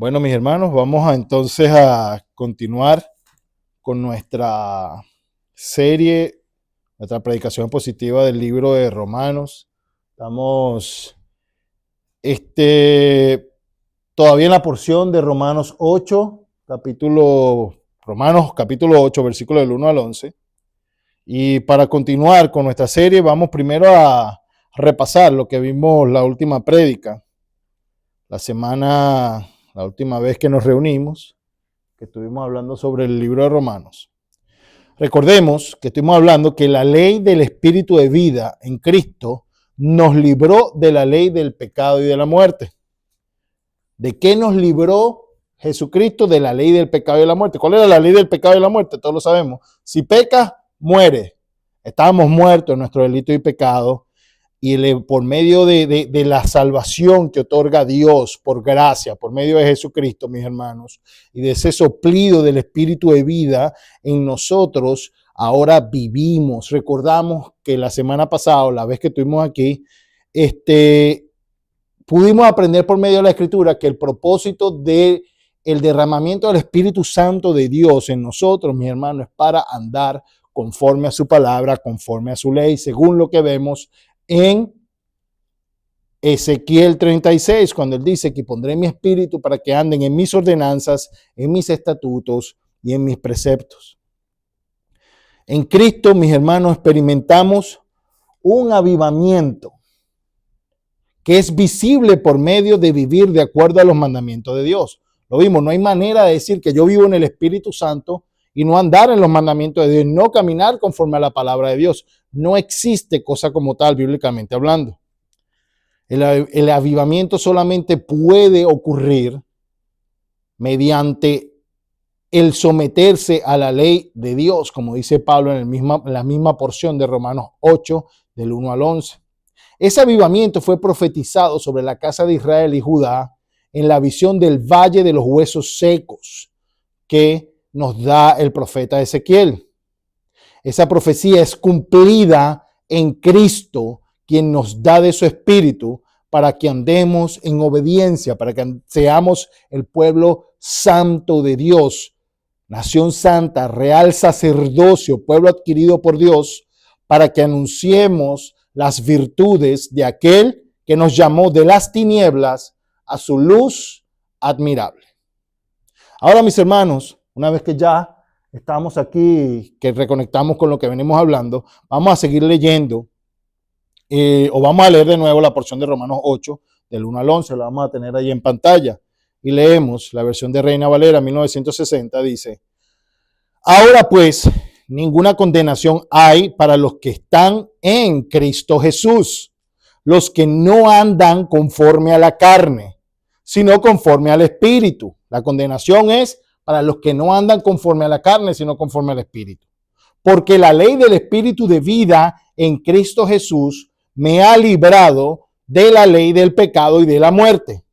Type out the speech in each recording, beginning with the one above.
Bueno, mis hermanos, vamos entonces a continuar con nuestra serie, nuestra predicación positiva del libro de Romanos. Estamos todavía en la porción de Romanos 8, Romanos capítulo 8, versículo del 1 al 11. Y para continuar con nuestra serie, vamos primero a repasar lo que vimos la última prédica, la última vez que nos reunimos, que estuvimos hablando sobre el libro de Romanos. Recordemos que estuvimos hablando que la ley del Espíritu de vida en Cristo nos libró de la ley del pecado y de la muerte. ¿De qué nos libró Jesucristo? De la ley del pecado y de la muerte. ¿Cuál era la ley del pecado y de la muerte? Todos lo sabemos. Si pecas, mueres. Estábamos muertos en nuestro delito y pecado. Y por medio de la salvación que otorga Dios por gracia, por medio de Jesucristo, mis hermanos, y de ese soplido del Espíritu de vida en nosotros, ahora vivimos. Recordamos que la semana pasada, la vez que estuvimos aquí, pudimos aprender por medio de la Escritura que el propósito del derramamiento del Espíritu Santo de Dios en nosotros, mis hermanos, es para andar conforme a su palabra, conforme a su ley, según lo que vemos en Ezequiel 36, cuando él dice que pondré mi espíritu para que anden en mis ordenanzas, en mis estatutos y en mis preceptos. En Cristo, mis hermanos, experimentamos un avivamiento que es visible por medio de vivir de acuerdo a los mandamientos de Dios. Lo vimos, no hay manera de decir que yo vivo en el Espíritu Santo y no andar en los mandamientos de Dios, no caminar conforme a la palabra de Dios. No existe cosa como tal, bíblicamente hablando. El avivamiento solamente puede ocurrir mediante el someterse a la ley de Dios, como dice Pablo en la misma porción de Romanos 8, del 1 al 11. Ese avivamiento fue profetizado sobre la casa de Israel y Judá en la visión del valle de los huesos secos que nos da el profeta Ezequiel. Esa profecía es cumplida en Cristo, quien nos da de su espíritu para que andemos en obediencia, para que seamos el pueblo santo de Dios, nación santa, real sacerdocio, pueblo adquirido por Dios, para que anunciemos las virtudes de aquel que nos llamó de las tinieblas a su luz admirable. Ahora, mis hermanos, una vez que ya estamos aquí, que reconectamos con lo que venimos hablando, vamos a seguir leyendo o vamos a leer de nuevo la porción de Romanos 8, del 1 al 11, la vamos a tener ahí en pantalla. Y leemos la versión de Reina Valera 1960, dice: ahora pues, ninguna condenación hay para los que están en Cristo Jesús, los que no andan conforme a la carne, sino conforme al Espíritu. La condenación es para los que no andan conforme a la carne, sino conforme al Espíritu. Porque la ley del Espíritu de vida en Cristo Jesús me ha librado de la ley del pecado y de la muerte.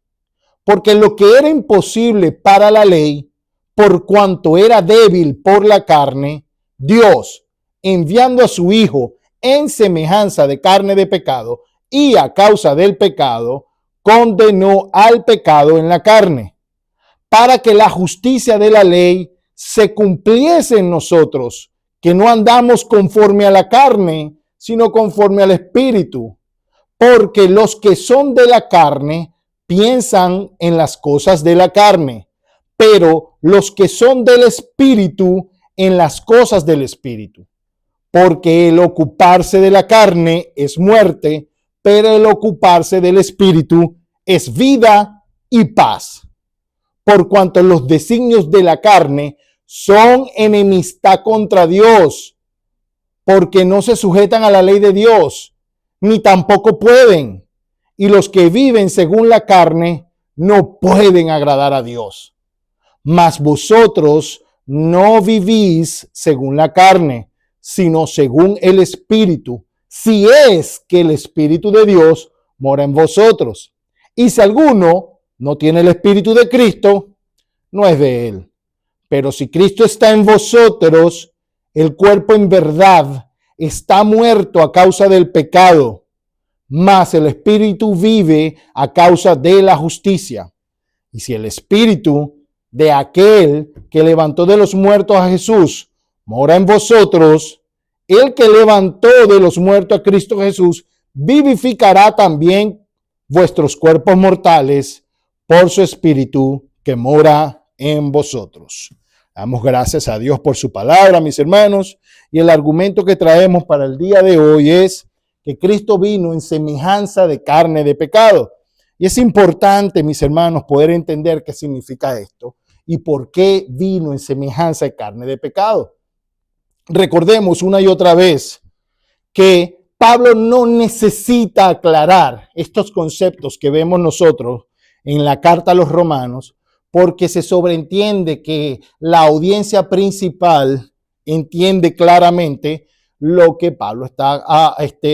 Porque lo que era imposible para la ley, por cuanto era débil por la carne, Dios, enviando a su Hijo en semejanza de carne de pecado y a causa del pecado, condenó al pecado en la carne, para que la justicia de la ley se cumpliese en nosotros, que no andamos conforme a la carne, sino conforme al Espíritu. Porque los que son de la carne piensan en las cosas de la carne, pero los que son del Espíritu en las cosas del Espíritu. Porque el ocuparse de la carne es muerte, pero el ocuparse del Espíritu es vida y paz. Por cuanto los designios de la carne son enemistad contra Dios, porque no se sujetan a la ley de Dios, ni tampoco pueden. Y los que viven según la carne no pueden agradar a Dios. Mas vosotros no vivís según la carne, sino según el Espíritu, si es que el Espíritu de Dios mora en vosotros. Y si alguno no tiene el Espíritu de Cristo, no es de él. Pero si Cristo está en vosotros, el cuerpo en verdad está muerto a causa del pecado, mas el Espíritu vive a causa de la justicia. Y si el espíritu de aquel que levantó de los muertos a Jesús mora en vosotros, el que levantó de los muertos a Cristo Jesús vivificará también vuestros cuerpos mortales por su espíritu que mora en vosotros. Damos gracias a Dios por su palabra, mis hermanos, y el argumento que traemos para el día de hoy es que Cristo vino en semejanza de carne de pecado. Y es importante, mis hermanos, poder entender qué significa esto y por qué vino en semejanza de carne de pecado. Recordemos una y otra vez que Pablo no necesita aclarar estos conceptos que vemos nosotros en la carta a los romanos, porque se sobreentiende que la audiencia principal entiende claramente lo que Pablo está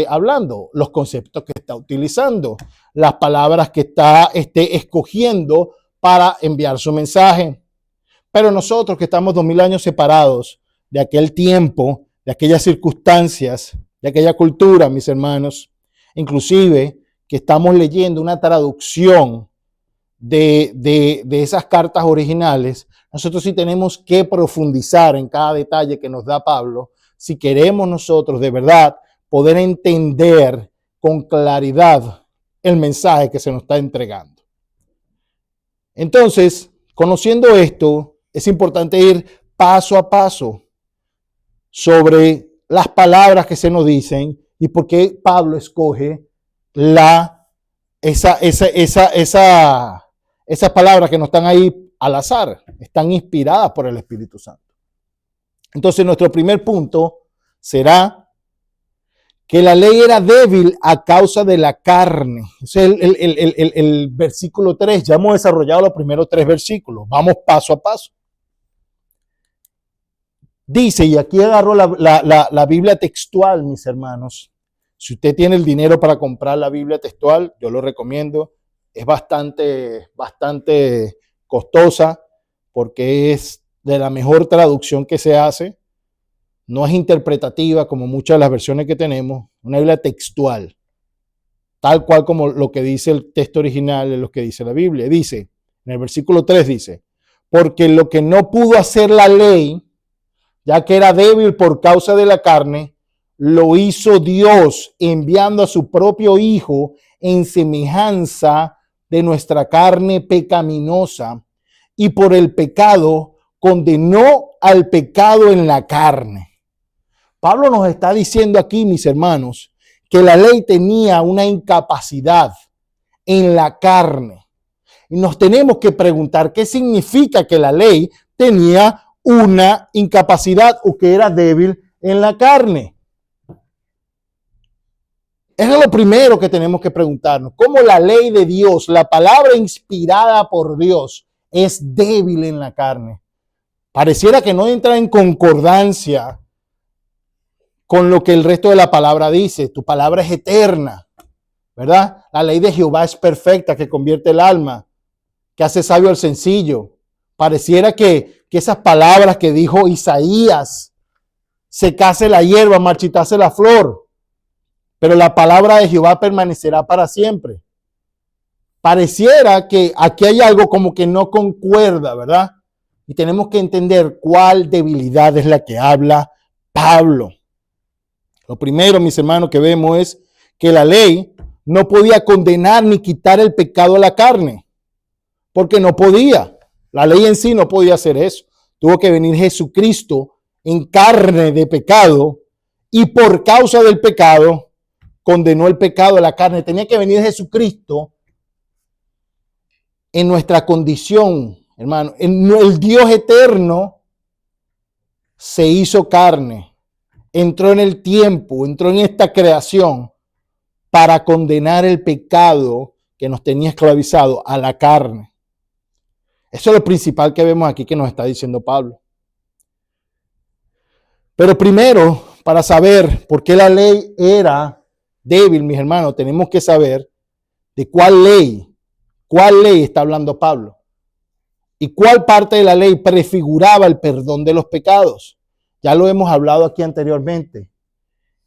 hablando, los conceptos que está utilizando, las palabras que está escogiendo para enviar su mensaje. Pero nosotros que estamos 2000 años separados de aquel tiempo, de aquellas circunstancias, de aquella cultura, mis hermanos, inclusive que estamos leyendo una traducción de esas cartas originales, nosotros sí tenemos que profundizar en cada detalle que nos da Pablo, si queremos nosotros de verdad poder entender con claridad el mensaje que se nos está entregando. Entonces, conociendo esto, es importante ir paso a paso sobre las palabras que se nos dicen y por qué Pablo escoge esas palabras que no están ahí al azar, están inspiradas por el Espíritu Santo. Entonces, nuestro primer punto será que la ley era débil a causa de la carne. Ese es el versículo 3. Ya hemos desarrollado los primeros 3 versículos. Vamos paso a paso. Dice, y aquí agarro la Biblia textual, mis hermanos. Si usted tiene el dinero para comprar la Biblia textual, yo lo recomiendo. Es bastante costosa porque es de la mejor traducción que se hace. No es interpretativa como muchas de las versiones que tenemos. Una Biblia textual, tal cual como lo que dice el texto original de lo que dice la Biblia. Dice, en el versículo 3 dice, porque lo que no pudo hacer la ley, ya que era débil por causa de la carne, lo hizo Dios enviando a su propio Hijo en semejanza de nuestra carne pecaminosa, y por el pecado condenó al pecado en la carne. Pablo nos está diciendo aquí, mis hermanos, que la ley tenía una incapacidad en la carne. Y nos tenemos que preguntar qué significa que la ley tenía una incapacidad o que era débil en la carne. Eso es lo primero que tenemos que preguntarnos. ¿Cómo la ley de Dios, la palabra inspirada por Dios, es débil en la carne? Pareciera que no entra en concordancia con lo que el resto de la palabra dice. Tu palabra es eterna, ¿verdad? La ley de Jehová es perfecta, que convierte el alma, que hace sabio al sencillo. Pareciera que esas palabras que dijo Isaías, secase la hierba, marchitase la flor, pero la palabra de Jehová permanecerá para siempre. Pareciera que aquí hay algo como que no concuerda, ¿verdad? Y tenemos que entender cuál debilidad es la que habla Pablo. Lo primero, mis hermanos, que vemos es que la ley no podía condenar ni quitar el pecado a la carne, porque no podía. La ley en sí no podía hacer eso. Tuvo que venir Jesucristo en carne de pecado y por causa del pecado condenó el pecado a la carne. Tenía que venir Jesucristo en nuestra condición, hermano. El Dios eterno se hizo carne. Entró en el tiempo, entró en esta creación para condenar el pecado que nos tenía esclavizado a la carne. Eso es lo principal que vemos aquí que nos está diciendo Pablo. Pero primero, para saber por qué la ley era débil, mis hermanos, tenemos que saber de cuál ley está hablando Pablo y cuál parte de la ley prefiguraba el perdón de los pecados. Ya lo hemos hablado aquí anteriormente.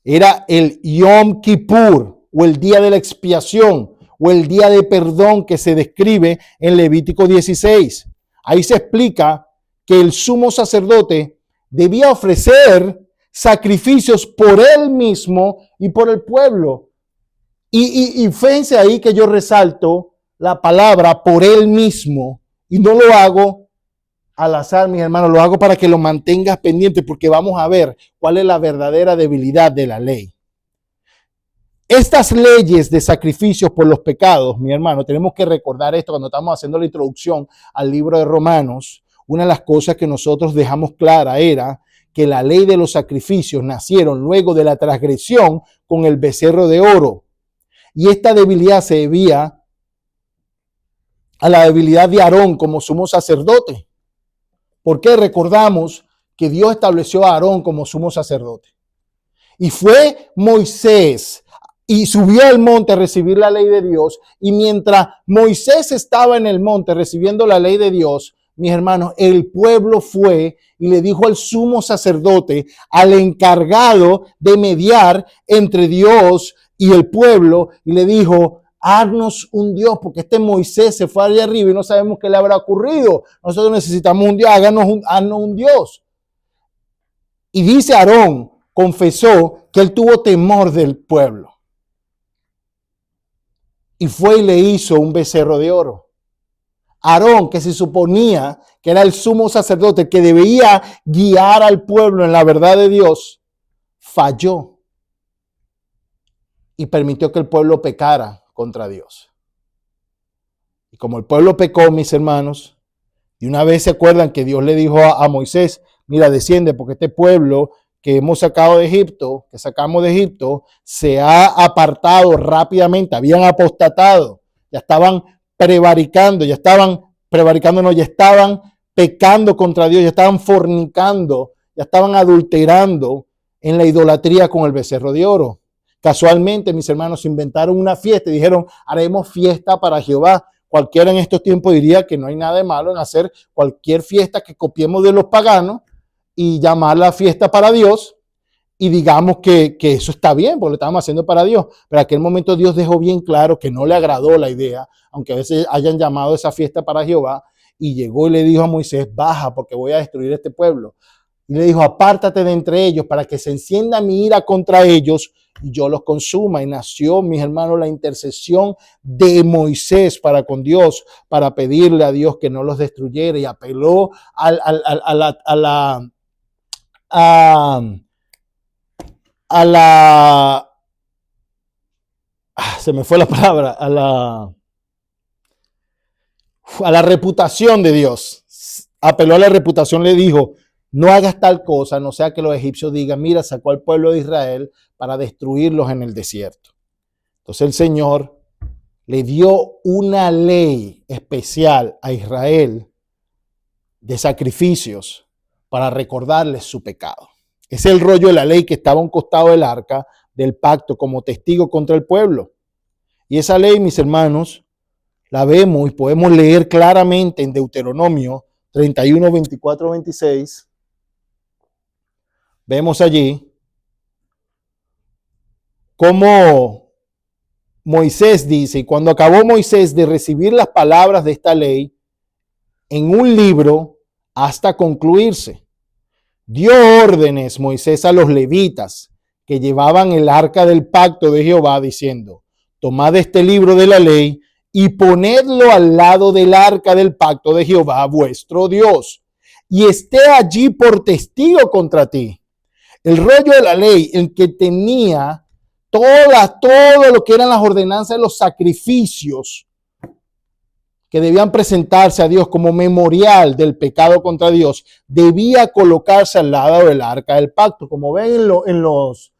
Era el Yom Kippur o el día de la expiación o el día de perdón que se describe en Levítico 16. Ahí se explica que el sumo sacerdote debía ofrecer sacrificios por él mismo y por el pueblo. Y fíjense ahí que yo resalto la palabra por él mismo, y no lo hago al azar, mis hermanos, lo hago para que lo mantengas pendiente, porque vamos a ver cuál es la verdadera debilidad de la ley. Estas leyes de sacrificios por los pecados, mi hermano, tenemos que recordar esto cuando estamos haciendo la introducción al libro de Romanos. Una de las cosas que nosotros dejamos clara era que la ley de los sacrificios nacieron luego de la transgresión con el becerro de oro. Y esta debilidad se debía a la debilidad de Aarón como sumo sacerdote. ¿Por qué? Recordamos que Dios estableció a Aarón como sumo sacerdote. Y fue Moisés y subió al monte a recibir la ley de Dios. Y mientras Moisés estaba en el monte recibiendo la ley de Dios, mis hermanos, el pueblo fue y le dijo al sumo sacerdote, al encargado de mediar entre Dios y el pueblo, y le dijo: haznos un Dios, porque este Moisés se fue allá arriba y no sabemos qué le habrá ocurrido. Nosotros necesitamos un Dios, haznos un Dios. Y dice Aarón, confesó que él tuvo temor del pueblo. Y fue y le hizo un becerro de oro. Aarón, que se suponía que era el sumo sacerdote, que debía guiar al pueblo en la verdad de Dios, falló y permitió que el pueblo pecara contra Dios. Y como el pueblo pecó, mis hermanos, y una vez se acuerdan que Dios le dijo a Moisés: mira, desciende, porque este pueblo que hemos sacado de Egipto, que sacamos de Egipto, se ha apartado rápidamente, habían apostatado, ya estaban prevaricando, ya estaban pecando contra Dios, ya estaban fornicando, ya estaban adulterando en la idolatría con el becerro de oro. Casualmente, mis hermanos, inventaron una fiesta y dijeron: haremos fiesta para Jehová. Cualquiera en estos tiempos diría que no hay nada de malo en hacer cualquier fiesta que copiemos de los paganos y llamarla fiesta para Dios, y digamos que eso está bien, porque lo estamos haciendo para Dios. Pero en aquel momento Dios dejó bien claro que no le agradó la idea, aunque a veces hayan llamado esa fiesta para Jehová, y llegó y le dijo a Moisés: baja, porque voy a destruir este pueblo. Y le dijo: apártate de entre ellos para que se encienda mi ira contra ellos y yo los consuma. Y nació, mis hermanos, la intercesión de Moisés para con Dios, para pedirle a Dios que no los destruyera, y apeló se me fue la palabra, a la reputación de Dios. Apeló a la reputación, le dijo: no hagas tal cosa, no sea que los egipcios digan: mira, sacó al pueblo de Israel para destruirlos en el desierto. Entonces el Señor le dio una ley especial a Israel de sacrificios para recordarles su pecado. Es el rollo de la ley que estaba a un costado del arca del pacto como testigo contra el pueblo. Y esa ley, mis hermanos, la vemos y podemos leer claramente en Deuteronomio 31, 24, 26. Vemos allí cómo Moisés dice: y cuando acabó Moisés de recibir las palabras de esta ley en un libro hasta concluirse, dio órdenes Moisés a los levitas que llevaban el arca del pacto de Jehová, diciendo: tomad este libro de la ley y ponedlo al lado del arca del pacto de Jehová vuestro Dios, y esté allí por testigo contra ti. El rollo de la ley, el que tenía todo lo que eran las ordenanzas de los sacrificios que debían presentarse a Dios como memorial del pecado contra Dios, debía colocarse al lado del arca del pacto. Como ven en los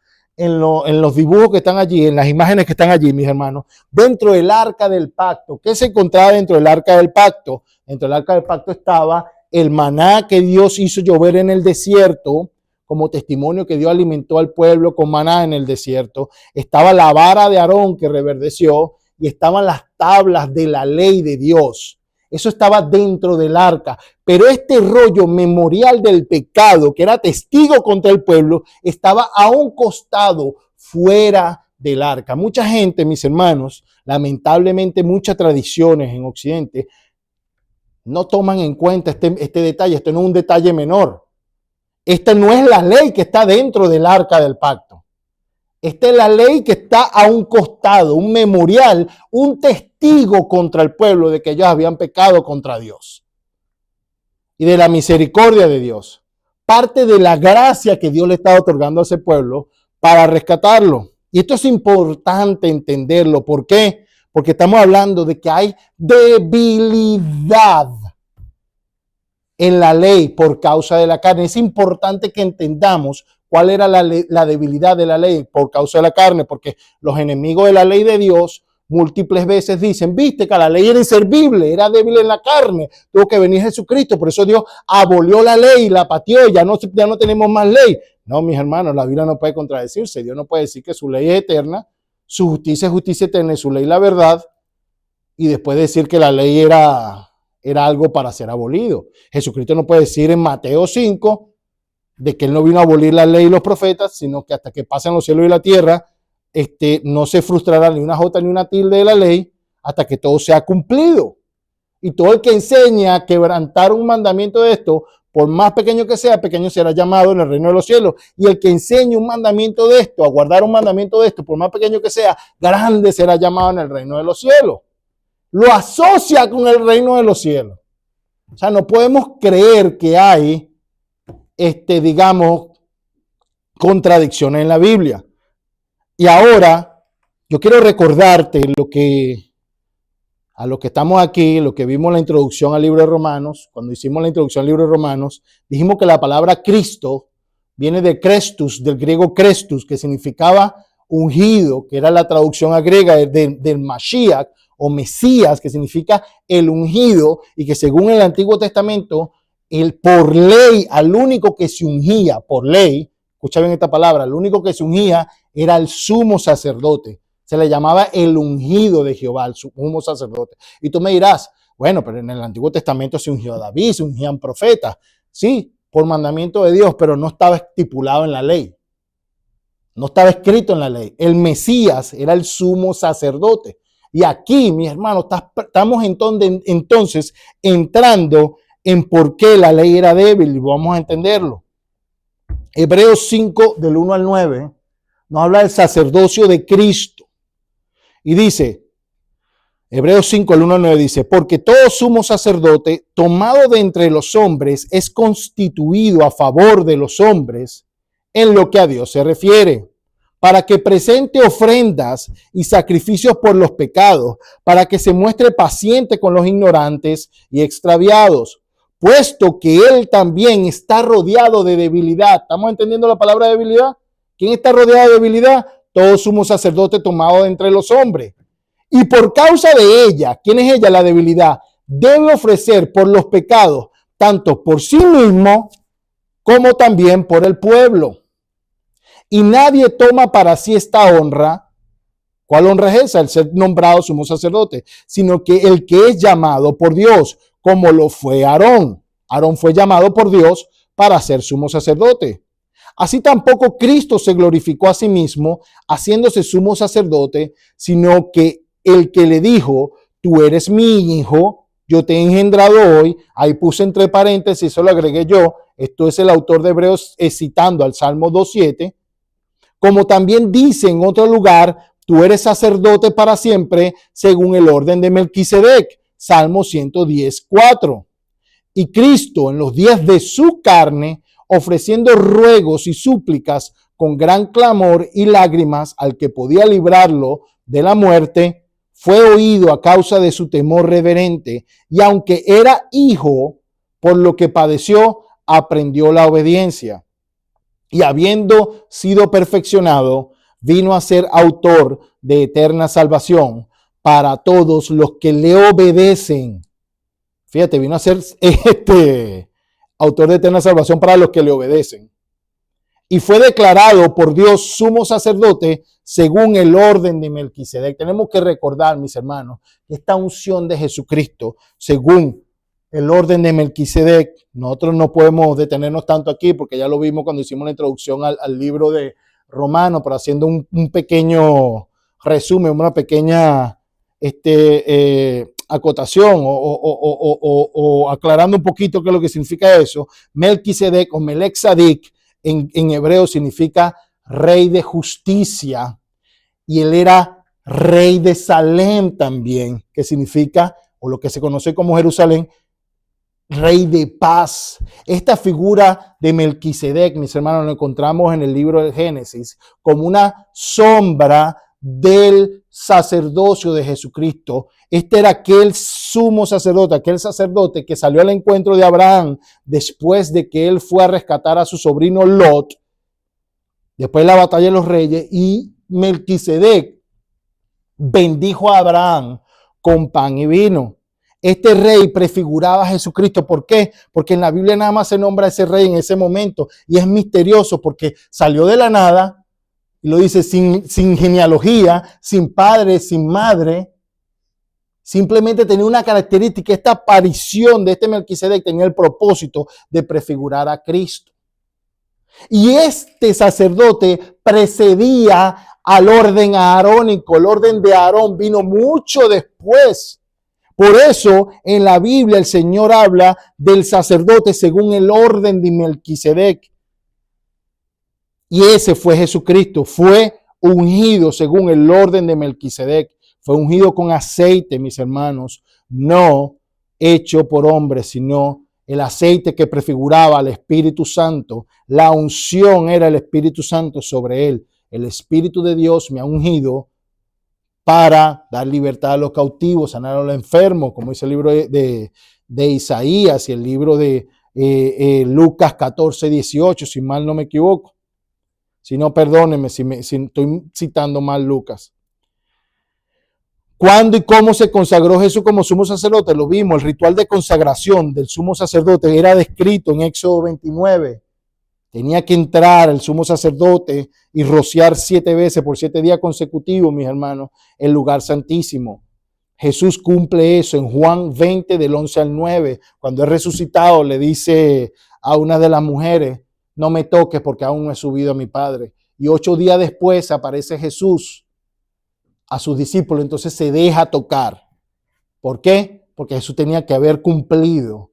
dibujos que están allí, en las imágenes que están allí, mis hermanos, dentro del arca del pacto. ¿Qué se encontraba dentro del arca del pacto? Dentro del arca del pacto estaba el maná que Dios hizo llover en el desierto, como testimonio que Dios alimentó al pueblo con maná en el desierto. Estaba la vara de Aarón que reverdeció, y estaban las tablas de la ley de Dios. Eso estaba dentro del arca. Pero este rollo memorial del pecado, que era testigo contra el pueblo, estaba a un costado, fuera del arca. Mucha gente, mis hermanos, lamentablemente muchas tradiciones en Occidente no toman en cuenta este detalle. Esto no es un detalle menor. Esta no es la ley que está dentro del arca del pacto. Esta es la ley que está a un costado, un memorial, un testigo contra el pueblo de que ellos habían pecado contra Dios y de la misericordia de Dios. Parte de la gracia que Dios le está otorgando a ese pueblo para rescatarlo. Y esto es importante entenderlo. ¿Por qué? Porque estamos hablando de que hay debilidad en la ley por causa de la carne. Es importante que entendamos cuál era la debilidad de la ley por causa de la carne, porque los enemigos de la ley de Dios múltiples veces dicen, viste que la ley era inservible, era débil en la carne, tuvo que venir Jesucristo, por eso Dios abolió la ley, la pateó, ya no tenemos más ley. No, mis hermanos, la Biblia no puede contradecirse. Dios no puede decir que su ley es eterna, su justicia es justicia eterna y su ley la verdad, y después decir que la ley era algo para ser abolido. Jesucristo no puede decir en Mateo 5 de que él no vino a abolir la ley y los profetas, sino que hasta que pasen los cielos y la tierra, no se frustrará ni una jota ni una tilde de la ley hasta que todo sea cumplido. Y todo el que enseña a quebrantar un mandamiento de esto, por más pequeño que sea, pequeño será llamado en el reino de los cielos. Y el que enseñe un mandamiento de esto, a guardar un mandamiento de esto, por más pequeño que sea, grande será llamado en el reino de los cielos. Lo asocia con el reino de los cielos. O sea, no podemos creer que hay digamos, contradicciones en la Biblia. Y ahora yo quiero recordarte a lo que estamos aquí, lo que vimos en la introducción al libro de Romanos. Cuando hicimos la introducción al libro de Romanos, dijimos que la palabra Cristo viene de Christus, del griego Christus, que significaba ungido, que era la traducción a griega del Mashiach o Mesías, que significa el ungido, y que según el Antiguo Testamento, por ley, al único que se ungía, por ley, escucha bien esta palabra, el único que se ungía era el sumo sacerdote. Se le llamaba el ungido de Jehová, el sumo sacerdote. Y tú me dirás, bueno, pero en el Antiguo Testamento se ungió a David, se ungían profetas. Sí, por mandamiento de Dios, pero no estaba estipulado en la ley. No estaba escrito en la ley. El Mesías era el sumo sacerdote. Y aquí, mis hermanos, estamos entonces entrando en por qué la ley era débil, y vamos a entenderlo. Hebreos 5, del 1 al 9, nos habla del sacerdocio de Cristo. Y dice, Hebreos 5, del 1 al 9 dice, porque todo sumo sacerdote tomado de entre los hombres es constituido a favor de los hombres en lo que a Dios se refiere, para que presente ofrendas y sacrificios por los pecados, para que se muestre paciente con los ignorantes y extraviados, puesto que él también está rodeado de debilidad. ¿Estamos entendiendo la palabra debilidad? ¿Quién está rodeado de debilidad? Todo sumo sacerdote tomado de entre los hombres. Y por causa de ella, ¿quién es ella? La debilidad. Debe ofrecer por los pecados, tanto por sí mismo como también por el pueblo. Y nadie toma para sí esta honra. ¿Cuál honra es esa? El ser nombrado sumo sacerdote, sino que el que es llamado por Dios, como lo fue Aarón. Aarón fue llamado por Dios para ser sumo sacerdote. Así tampoco Cristo se glorificó a sí mismo haciéndose sumo sacerdote, sino que el que le dijo, tú eres mi hijo, yo te he engendrado hoy. Ahí puse entre paréntesis, eso lo agregué yo. Esto es el autor de Hebreos citando al Salmo 2:7. Como también dice en otro lugar, tú eres sacerdote para siempre según el orden de Melquisedec. Salmo 110:4. Y Cristo en los días de su carne, ofreciendo ruegos y súplicas con gran clamor y lágrimas al que podía librarlo de la muerte, fue oído a causa de su temor reverente, y aunque era hijo, por lo que padeció, aprendió la obediencia. Y habiendo sido perfeccionado, vino a ser autor de eterna salvación para todos los que le obedecen. Fíjate, vino a ser autor de eterna salvación para los que le obedecen. Y fue declarado por Dios sumo sacerdote según el orden de Melquisedec. Tenemos que recordar, mis hermanos, que esta unción de Jesucristo, según el orden de Melquisedec, nosotros no podemos detenernos tanto aquí porque ya lo vimos cuando hicimos la introducción al libro de Romanos, pero haciendo un pequeño resumen, una pequeña acotación o aclarando un poquito qué es lo que significa eso. Melquisedec o Melech Sadik en hebreo significa rey de justicia, y él era rey de Salem también, que significa, o lo que se conoce como Jerusalén, rey de paz. Esta figura de Melquisedec, mis hermanos, lo encontramos en el libro del Génesis como una sombra del sacerdocio de Jesucristo. Este era aquel sumo sacerdote, aquel sacerdote que salió al encuentro de Abraham después de que él fue a rescatar a su sobrino Lot, después de la batalla de los reyes, y Melquisedec bendijo a Abraham con pan y vino. Este rey prefiguraba a Jesucristo. ¿Por qué? Porque en la Biblia nada más se nombra a ese rey en ese momento, y es misterioso porque salió de la nada, y lo dice sin genealogía, sin padre, sin madre. Simplemente tenía una característica. Esta aparición de este Melquisedec tenía el propósito de prefigurar a Cristo. Y este sacerdote precedía al orden arónico. El orden de Aarón vino mucho después. Por eso en la Biblia el Señor habla del sacerdote según el orden de Melquisedec. Y ese fue Jesucristo. Fue ungido según el orden de Melquisedec. Fue ungido con aceite, mis hermanos, no hecho por hombres, sino el aceite que prefiguraba al Espíritu Santo. La unción era el Espíritu Santo sobre él. El Espíritu de Dios me ha ungido para dar libertad a los cautivos, sanar a los enfermos, como dice el libro de Isaías y el libro de Lucas 14, 18, si mal no me equivoco. Si no, perdónenme si estoy citando mal Lucas. ¿Cuándo y cómo se consagró Jesús como sumo sacerdote? Lo vimos, el ritual de consagración del sumo sacerdote era descrito en Éxodo 29. Tenía que entrar el sumo sacerdote y rociar 7 veces por 7 días consecutivos, mis hermanos, el lugar santísimo. Jesús cumple eso en Juan 20 del 11 al 9. Cuando es resucitado le dice a una de las mujeres, no me toques porque aún no he subido a mi Padre. Y 8 días después aparece Jesús a sus discípulos, entonces se deja tocar. ¿Por qué? Porque Jesús tenía que haber cumplido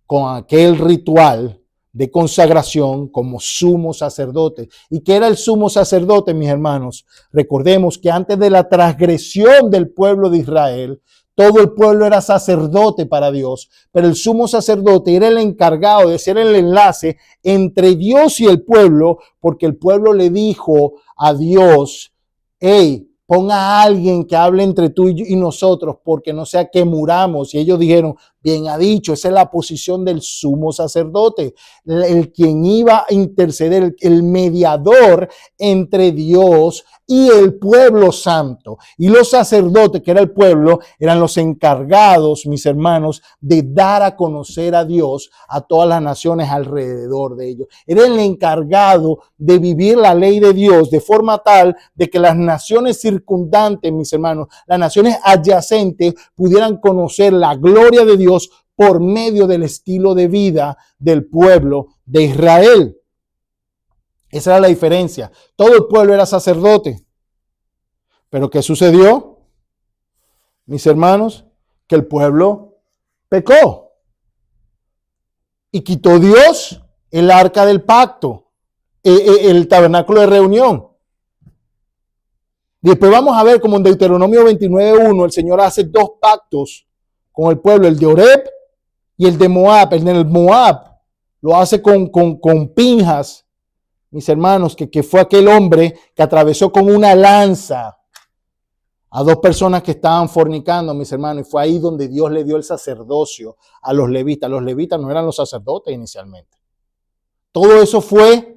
con aquel ritual de consagración como sumo sacerdote. ¿Y qué era el sumo sacerdote, mis hermanos? Recordemos que antes de la transgresión del pueblo de Israel, todo el pueblo era sacerdote para Dios, pero el sumo sacerdote era el encargado de ser el enlace entre Dios y el pueblo, porque el pueblo le dijo a Dios, hey, ponga a alguien que hable entre tú y nosotros, porque no sea que muramos. Y ellos dijeron, bien ha dicho, esa es la posición del sumo sacerdote, el quien iba a interceder, el mediador entre Dios y el pueblo santo. Y los sacerdotes, que era el pueblo, eran los encargados, mis hermanos, de dar a conocer a Dios a todas las naciones alrededor de ellos. Era el encargado de vivir la ley de Dios de forma tal de que las naciones circundantes, mis hermanos, las naciones adyacentes pudieran conocer la gloria de Dios por medio del estilo de vida del pueblo de Israel. Esa era la diferencia. Todo el pueblo era sacerdote. Pero ¿qué sucedió, mis hermanos? Que el pueblo pecó. Y quitó Dios el arca del pacto, el tabernáculo de reunión. Después vamos a ver como en Deuteronomio 29:1 el Señor hace 2 pactos con el pueblo, el de Oreb y el de Moab. El de Moab lo hace con Pinjas, mis hermanos, que fue aquel hombre que atravesó con una lanza a 2 personas que estaban fornicando, mis hermanos, y fue ahí donde Dios le dio el sacerdocio a los levitas. Los levitas no eran los sacerdotes inicialmente. Todo eso fue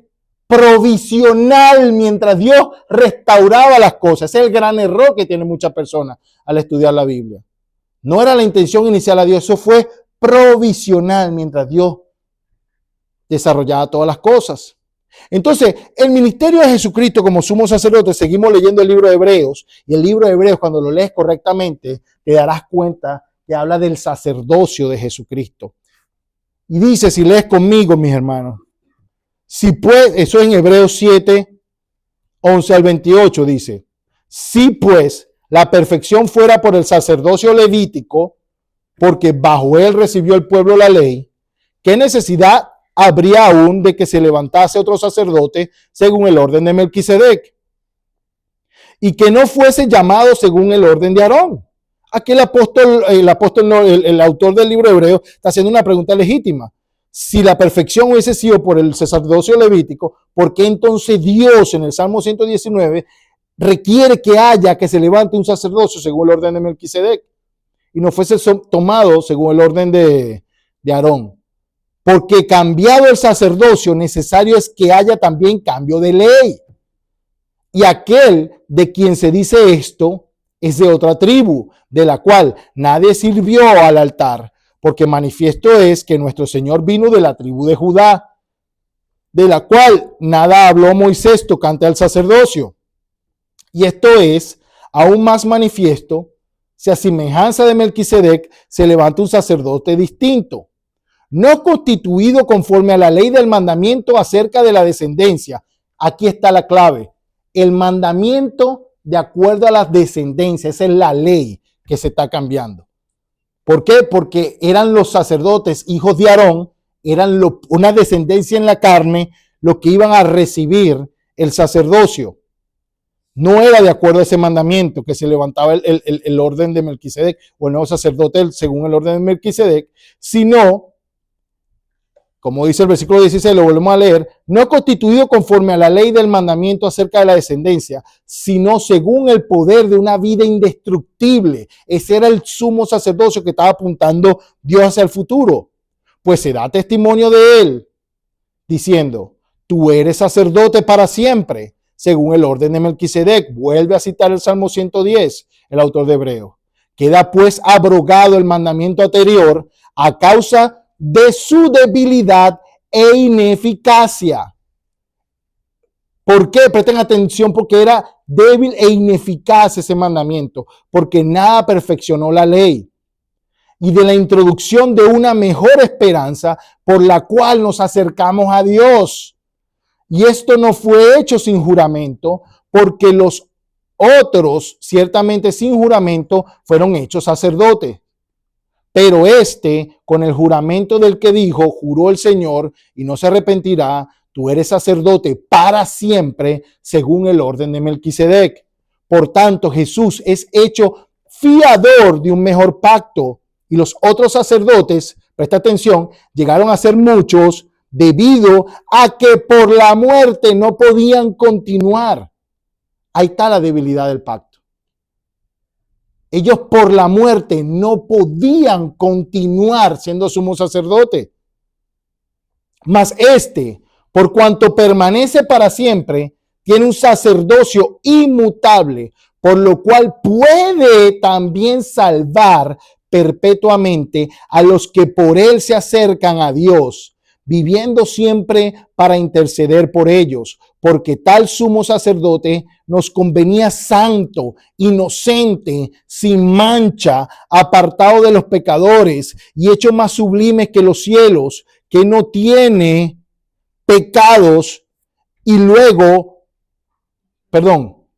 provisional mientras Dios restauraba las cosas. Ese es el gran error que tienen muchas personas al estudiar la Biblia. No era la intención inicial a Dios, eso fue provisional mientras Dios desarrollaba todas las cosas. Entonces, el ministerio de Jesucristo como sumo sacerdote, seguimos leyendo el libro de Hebreos, y el libro de Hebreos, cuando lo lees correctamente, te darás cuenta que habla del sacerdocio de Jesucristo. Y dice, si lees conmigo, mis hermanos, si pues, eso en Hebreos 7, 11 al 28 dice, si pues la perfección fuera por el sacerdocio levítico, porque bajo él recibió el pueblo la ley, ¿qué necesidad habría aún de que se levantase otro sacerdote según el orden de Melquisedec? Y que no fuese llamado según el orden de Aarón. Aquí el autor del libro hebreo está haciendo una pregunta legítima. Si la perfección hubiese sido por el sacerdocio levítico, ¿por qué entonces Dios en el Salmo 119 requiere que se levante un sacerdocio según el orden de Melquisedec y no fuese tomado según el orden de Aarón? Porque cambiado el sacerdocio, necesario es que haya también cambio de ley. Y aquel de quien se dice esto es de otra tribu, de la cual nadie sirvió al altar, porque manifiesto es que nuestro Señor vino de la tribu de Judá, de la cual nada habló Moisés tocante al sacerdocio. Y esto es aún más manifiesto si a semejanza de Melquisedec se levanta un sacerdote distinto, no constituido conforme a la ley del mandamiento acerca de la descendencia. Aquí está la clave. El mandamiento de acuerdo a la descendencia, esa es la ley que se está cambiando. ¿Por qué? Porque eran los sacerdotes, hijos de Aarón, eran una descendencia en la carne, los que iban a recibir el sacerdocio. No era de acuerdo a ese mandamiento que se levantaba el orden de Melquisedec o el nuevo sacerdote según el orden de Melquisedec, sino, como dice el versículo 16, lo volvemos a leer, no constituido conforme a la ley del mandamiento acerca de la descendencia, sino según el poder de una vida indestructible. Ese era el sumo sacerdocio que estaba apuntando Dios hacia el futuro. Pues se da testimonio de él, diciendo, tú eres sacerdote para siempre, según el orden de Melquisedec. Vuelve a citar el Salmo 110, el autor de Hebreo. Queda pues abrogado el mandamiento anterior a causa de su debilidad e ineficacia. ¿Por qué? Presten atención, porque era débil e ineficaz ese mandamiento, porque nada perfeccionó la ley. Y de la introducción de una mejor esperanza por la cual nos acercamos a Dios. Y esto no fue hecho sin juramento, porque los otros, ciertamente sin juramento, fueron hechos sacerdotes. Pero con el juramento del que dijo, juró el Señor y no se arrepentirá, tú eres sacerdote para siempre, según el orden de Melquisedec. Por tanto, Jesús es hecho fiador de un mejor pacto. Y los otros sacerdotes, presta atención, llegaron a ser muchos debido a que por la muerte no podían continuar. Ahí está la debilidad del pacto. Ellos por la muerte no podían continuar siendo sumo sacerdote. Mas por cuanto permanece para siempre, tiene un sacerdocio inmutable, por lo cual puede también salvar perpetuamente a los que por él se acercan a Dios, viviendo siempre para interceder por ellos, porque tal sumo sacerdote nos convenía santo, inocente, sin mancha, apartado de los pecadores y hecho más sublime que los cielos, que no tiene pecados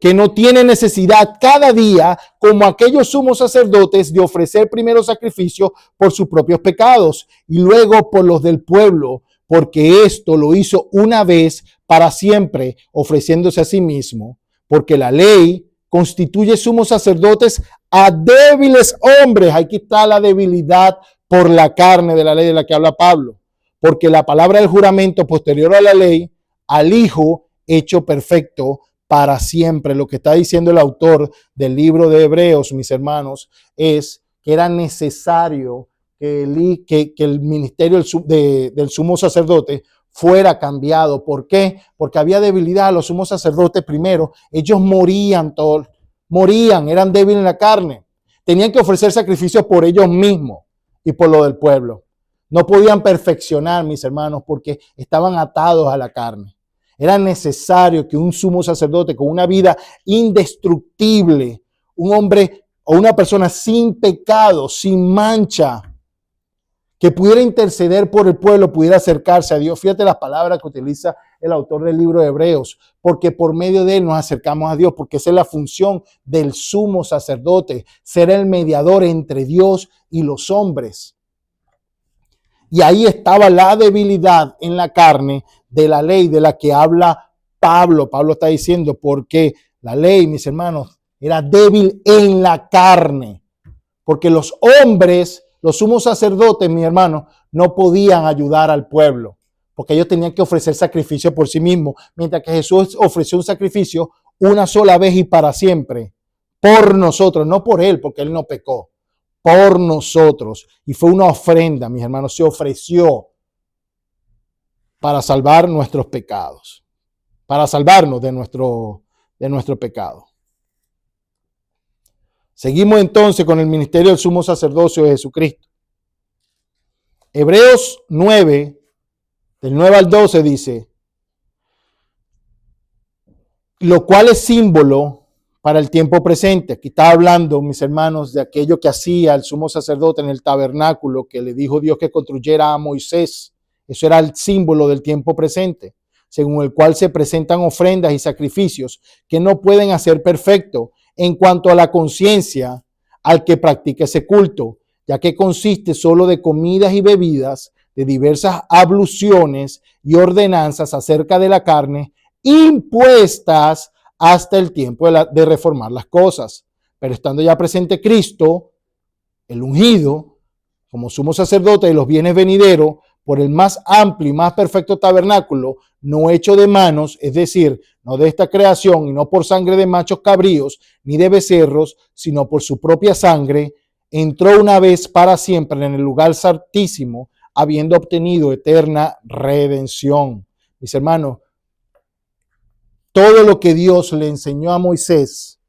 que no tiene necesidad cada día, como aquellos sumos sacerdotes, de ofrecer primero sacrificio por sus propios pecados y luego por los del pueblo, porque esto lo hizo una vez para siempre, ofreciéndose a sí mismo, porque la ley constituye sumos sacerdotes a débiles hombres. Aquí está la debilidad por la carne de la ley de la que habla Pablo, porque la palabra del juramento posterior a la ley, al Hijo hecho perfecto para siempre. Lo que está diciendo el autor del libro de Hebreos, mis hermanos, es que era necesario que el ministerio del sumo sacerdote fuera cambiado. ¿Por qué? Porque había debilidad. Los sumos sacerdotes, primero, ellos morían, eran débiles en la carne. Tenían que ofrecer sacrificios por ellos mismos y por lo del pueblo. No podían perfeccionar, mis hermanos, porque estaban atados a la carne. Era necesario que un sumo sacerdote con una vida indestructible, un hombre o una persona sin pecado, sin mancha, que pudiera interceder por el pueblo, pudiera acercarse a Dios. Fíjate las palabras que utiliza el autor del libro de Hebreos, porque por medio de él nos acercamos a Dios, porque esa es la función del sumo sacerdote, ser el mediador entre Dios y los hombres. Y ahí estaba la debilidad en la carne de la ley de la que habla Pablo. Pablo está diciendo, porque la ley, mis hermanos, era débil en la carne, porque los hombres, los sumos sacerdotes, mi hermano, no podían ayudar al pueblo, porque ellos tenían que ofrecer sacrificio por sí mismos, mientras que Jesús ofreció un sacrificio una sola vez y para siempre, por nosotros, no por él, porque él no pecó, por nosotros. Y fue una ofrenda, mis hermanos, se ofreció para salvar nuestros pecados, para salvarnos de nuestro pecado. Seguimos entonces con el ministerio del sumo sacerdocio de Jesucristo. Hebreos 9, del 9 al 12 dice, lo cual es símbolo para el tiempo presente. Aquí está hablando, mis hermanos, de aquello que hacía el sumo sacerdote en el tabernáculo, que le dijo Dios que construyera a Moisés. Eso era el símbolo del tiempo presente, según el cual se presentan ofrendas y sacrificios que no pueden hacer perfecto en cuanto a la conciencia al que practica ese culto, ya que consiste solo de comidas y bebidas, de diversas abluciones y ordenanzas acerca de la carne, impuestas hasta el tiempo de reformar las cosas. Pero estando ya presente Cristo, el ungido, como sumo sacerdote de los bienes venideros, por el más amplio y más perfecto tabernáculo, no hecho de manos, es decir, no de esta creación y no por sangre de machos cabríos ni de becerros, sino por su propia sangre, entró una vez para siempre en el lugar santísimo, habiendo obtenido eterna redención. Mis hermanos, todo lo que Dios le enseñó a Moisés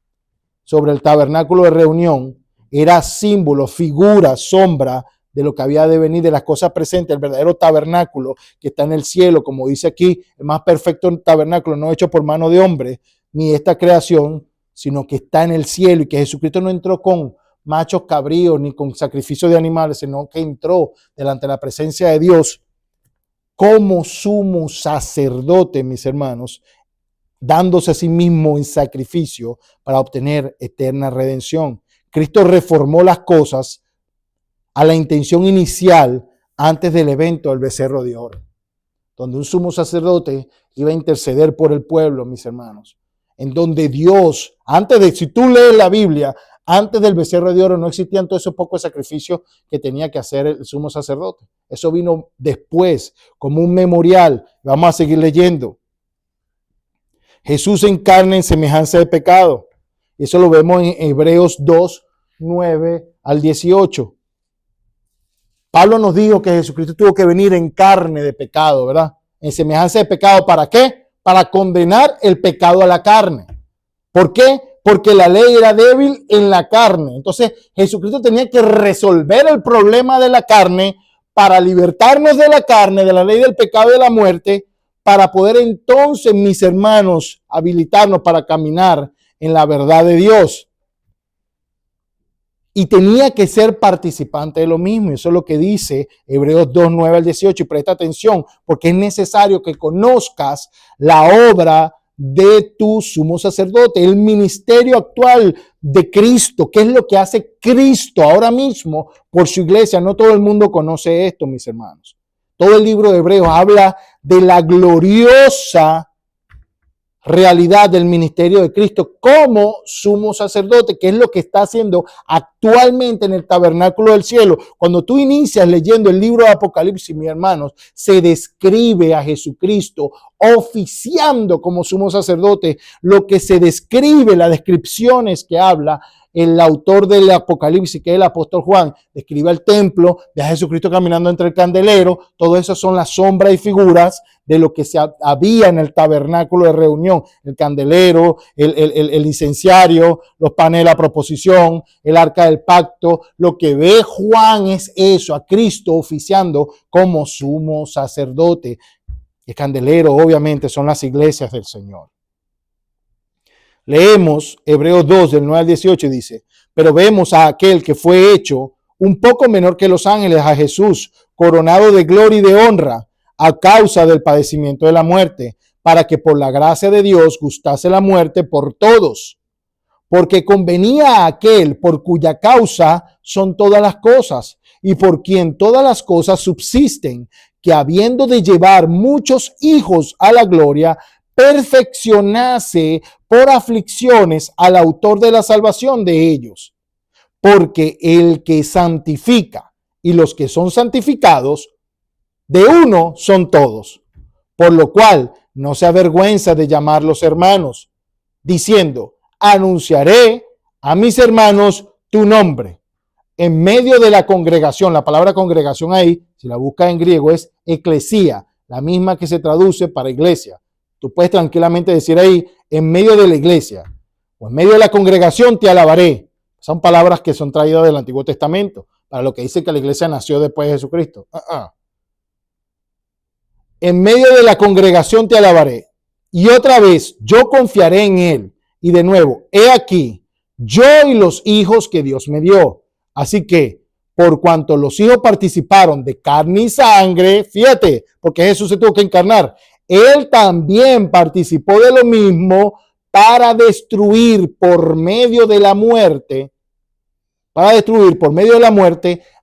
sobre el tabernáculo de reunión era símbolo, figura, sombra de lo que había de venir, de las cosas presentes, el verdadero tabernáculo que está en el cielo, como dice aquí, el más perfecto tabernáculo, no hecho por mano de hombre, ni esta creación, sino que está en el cielo, y que Jesucristo no entró con machos cabríos ni con sacrificio de animales, sino que entró delante de la presencia de Dios como sumo sacerdote, mis hermanos, dándose a sí mismo en sacrificio para obtener eterna redención. Cristo reformó las cosas a la intención inicial antes del evento del becerro de oro, donde un sumo sacerdote iba a interceder por el pueblo, mis hermanos, en donde Dios, si tú lees la Biblia, antes del becerro de oro no existían todos esos pocos sacrificios que tenía que hacer el sumo sacerdote. Eso vino después, como un memorial. Vamos a seguir leyendo. Jesús encarna en semejanza de pecado. Eso lo vemos en Hebreos 2, 9 al 18. Pablo nos dijo que Jesucristo tuvo que venir en carne de pecado, ¿verdad? En semejanza de pecado, ¿para qué? Para condenar el pecado a la carne. ¿Por qué? Porque la ley era débil en la carne. Entonces Jesucristo tenía que resolver el problema de la carne para libertarnos de la carne, de la ley del pecado y de la muerte, para poder entonces, mis hermanos, habilitarnos para caminar en la verdad de Dios. Y tenía que ser participante de lo mismo. Eso es lo que dice Hebreos 2, 9 al 18. Y presta atención, porque es necesario que conozcas la obra de tu sumo sacerdote, el ministerio actual de Cristo. ¿Qué es lo que hace Cristo ahora mismo por su iglesia? No todo el mundo conoce esto, mis hermanos. Todo el libro de Hebreos habla de la gloriosa realidad del ministerio de Cristo como sumo sacerdote, que es lo que está haciendo actualmente en el tabernáculo del cielo. Cuando tú inicias leyendo el libro de Apocalipsis, mis hermanos, se describe a Jesucristo oficiando como sumo sacerdote. Lo que se describe, las descripciones que habla el autor del Apocalipsis, que es el apóstol Juan, describe el templo, de Jesucristo caminando entre el candelero. Todo eso son las sombras y figuras de lo que había en el tabernáculo de reunión: el candelero, el incenciario, los paneles a proposición, el arca del pacto. Lo que ve Juan es eso, a Cristo oficiando como sumo sacerdote. El candelero, obviamente, son las iglesias del Señor. Leemos Hebreos 2, del 9 al 18, dice: pero vemos a aquel que fue hecho un poco menor que los ángeles, a Jesús, coronado de gloria y de honra a causa del padecimiento de la muerte, para que por la gracia de Dios gustase la muerte por todos, porque convenía a aquel por cuya causa son todas las cosas y por quien todas las cosas subsisten, que habiendo de llevar muchos hijos a la gloria, perfeccionase por aflicciones al autor de la salvación de ellos. Porque el que santifica y los que son santificados, de uno son todos. Por lo cual no se avergüenza de llamarlos hermanos, diciendo, anunciaré a mis hermanos tu nombre. En medio de la congregación, la palabra congregación ahí, si la buscas en griego, es eclesía, la misma que se traduce para iglesia. Tú puedes tranquilamente decir ahí, en medio de la iglesia o en medio de la congregación te alabaré. Son palabras que son traídas del Antiguo Testamento, para lo que dice que la iglesia nació después de Jesucristo. En medio de la congregación te alabaré. Y otra vez, yo confiaré en él. Y de nuevo, he aquí, yo y los hijos que Dios me dio. Así que, por cuanto los hijos participaron de carne y sangre, fíjate, porque Jesús se tuvo que encarnar, él también participó de lo mismo para destruir por medio de la muerte,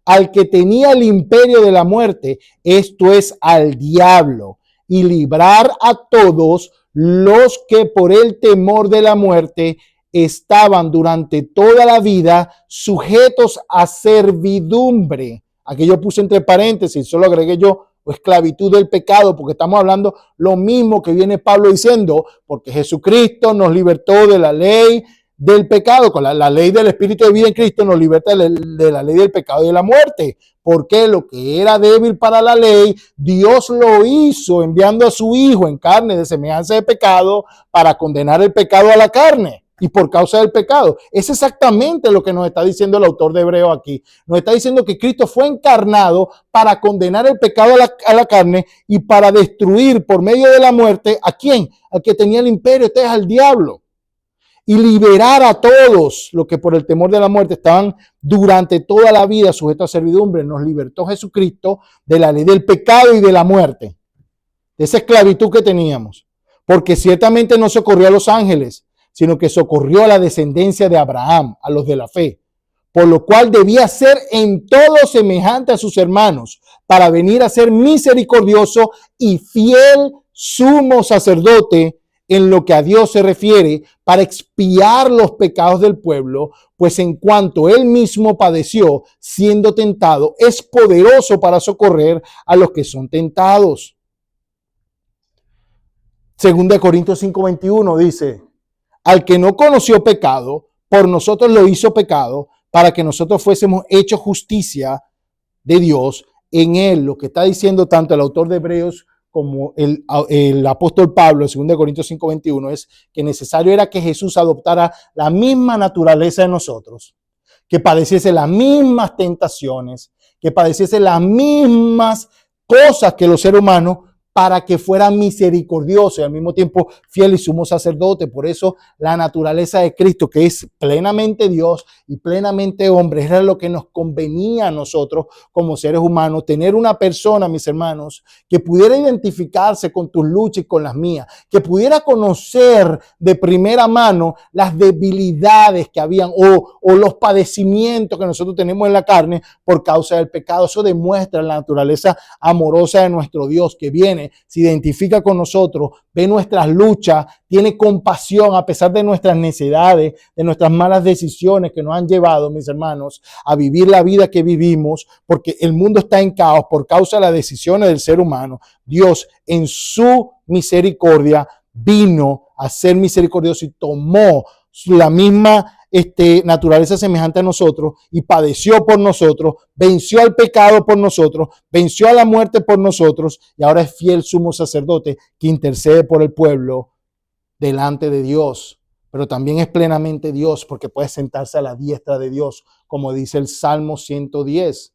al que tenía el imperio de la muerte, esto es al diablo, y librar a todos los que por el temor de la muerte estaban durante toda la vida sujetos a servidumbre. Aquí yo puse entre paréntesis, solo agregué yo, o esclavitud del pecado, porque estamos hablando lo mismo que viene Pablo diciendo, porque Jesucristo nos libertó de la ley del pecado, con la ley del Espíritu de vida en Cristo nos liberta de la ley del pecado y de la muerte, porque lo que era débil para la ley, Dios lo hizo enviando a su Hijo en carne de semejanza de pecado para condenar el pecado a la carne y por causa del pecado. Es exactamente lo que nos está diciendo el autor de Hebreo aquí. Nos está diciendo que Cristo fue encarnado para condenar el pecado a la carne y para destruir por medio de la muerte, ¿a quién? Al que tenía el imperio, este es al diablo. Y liberar a todos los que por el temor de la muerte estaban durante toda la vida sujetos a servidumbre. Nos libertó Jesucristo de la ley del pecado y de la muerte, de esa esclavitud que teníamos. Porque ciertamente no socorrió a los ángeles, sino que socorrió a la descendencia de Abraham, a los de la fe. Por lo cual debía ser en todo semejante a sus hermanos, para venir a ser misericordioso y fiel sumo sacerdote en lo que a Dios se refiere, para expiar los pecados del pueblo, pues en cuanto él mismo padeció siendo tentado, es poderoso para socorrer a los que son tentados. 2 Corintios 5:21 dice, al que no conoció pecado, por nosotros lo hizo pecado, para que nosotros fuésemos hechos justicia de Dios en él. Lo que está diciendo tanto el autor de Hebreos como el apóstol Pablo en 2 Corintios 5:21 es que necesario era que Jesús adoptara la misma naturaleza de nosotros, que padeciese las mismas tentaciones, que padeciese las mismas cosas que los seres humanos, para que fuera misericordioso y al mismo tiempo fiel y sumo sacerdote. Por eso la naturaleza de Cristo, que es plenamente Dios y plenamente hombre, era lo que nos convenía a nosotros como seres humanos, tener una persona, mis hermanos, que pudiera identificarse con tus luchas y con las mías, que pudiera conocer de primera mano las debilidades que habían o los padecimientos que nosotros tenemos en la carne por causa del pecado. Eso demuestra la naturaleza amorosa de nuestro Dios, que viene, se identifica con nosotros, ve nuestras luchas, tiene compasión a pesar de nuestras necedades, de nuestras malas decisiones que nos han llevado, mis hermanos, a vivir la vida que vivimos, porque el mundo está en caos por causa de las decisiones del ser humano. Dios, en su misericordia, vino a ser misericordioso y tomó la misma naturaleza semejante a nosotros y padeció por nosotros, venció al pecado por nosotros, venció a la muerte por nosotros y ahora es fiel sumo sacerdote que intercede por el pueblo delante de Dios. Pero también es plenamente Dios porque puede sentarse a la diestra de Dios, como dice el Salmo 110.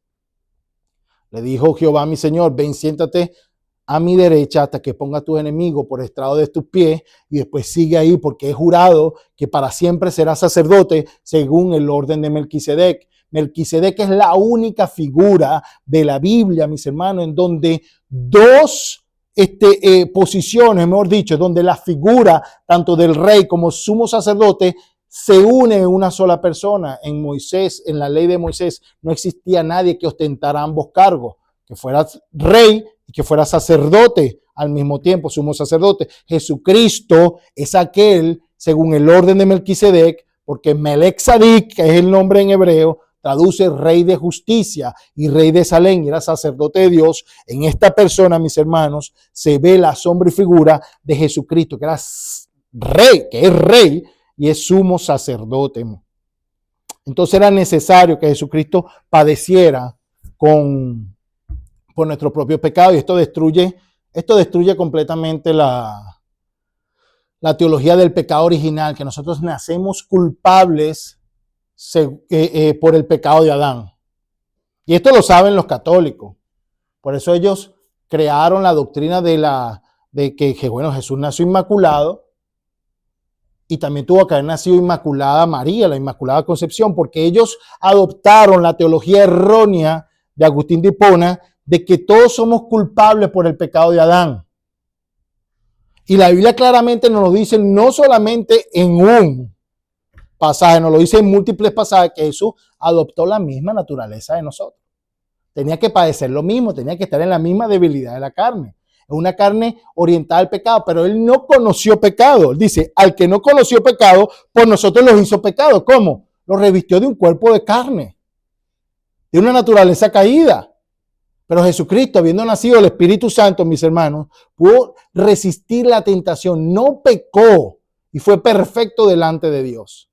Le dijo Jehová a mi Señor, ven, siéntate a mi derecha hasta que ponga a tus enemigos por estrado de tus pies, y después sigue ahí porque he jurado que para siempre será sacerdote según el orden de Melquisedec. Melquisedec es la única figura de la Biblia, mis hermanos, en donde dos posiciones, mejor dicho, donde la figura tanto del rey como sumo sacerdote se une en una sola persona. En Moisés, en la ley de Moisés, no existía nadie que ostentara ambos cargos, que fuera rey y que fuera sacerdote al mismo tiempo, sumo sacerdote. Jesucristo es aquel, según el orden de Melquisedec, porque Melech Tzadik, que es el nombre en hebreo, traduce rey de justicia y rey de Salem, y era sacerdote de Dios. En esta persona, mis hermanos, se ve la sombra y figura de Jesucristo, que era rey, que es rey y es sumo sacerdote. Entonces era necesario que Jesucristo padeciera por nuestro propio pecado, y esto destruye completamente la teología del pecado original, que nosotros nacemos culpables por el pecado de Adán. Y esto lo saben los católicos. Por eso ellos crearon la doctrina de que bueno, Jesús nació inmaculado, y también tuvo que haber nacido inmaculada María, la Inmaculada Concepción, porque ellos adoptaron la teología errónea de Agustín de Hipona de que todos somos culpables por el pecado de Adán. Y la Biblia claramente nos lo dice, no solamente en un pasaje, nos lo dice en múltiples pasajes, que Jesús adoptó la misma naturaleza de nosotros. Tenía que padecer lo mismo, tenía que estar en la misma debilidad de la carne. Una carne orientada al pecado, pero él no conoció pecado. Él dice, al que no conoció pecado, por nosotros los hizo pecado. ¿Cómo? Lo revistió de un cuerpo de carne, de una naturaleza caída. Pero Jesucristo, habiendo nacido el Espíritu Santo, mis hermanos, pudo resistir la tentación, no pecó y fue perfecto delante de Dios.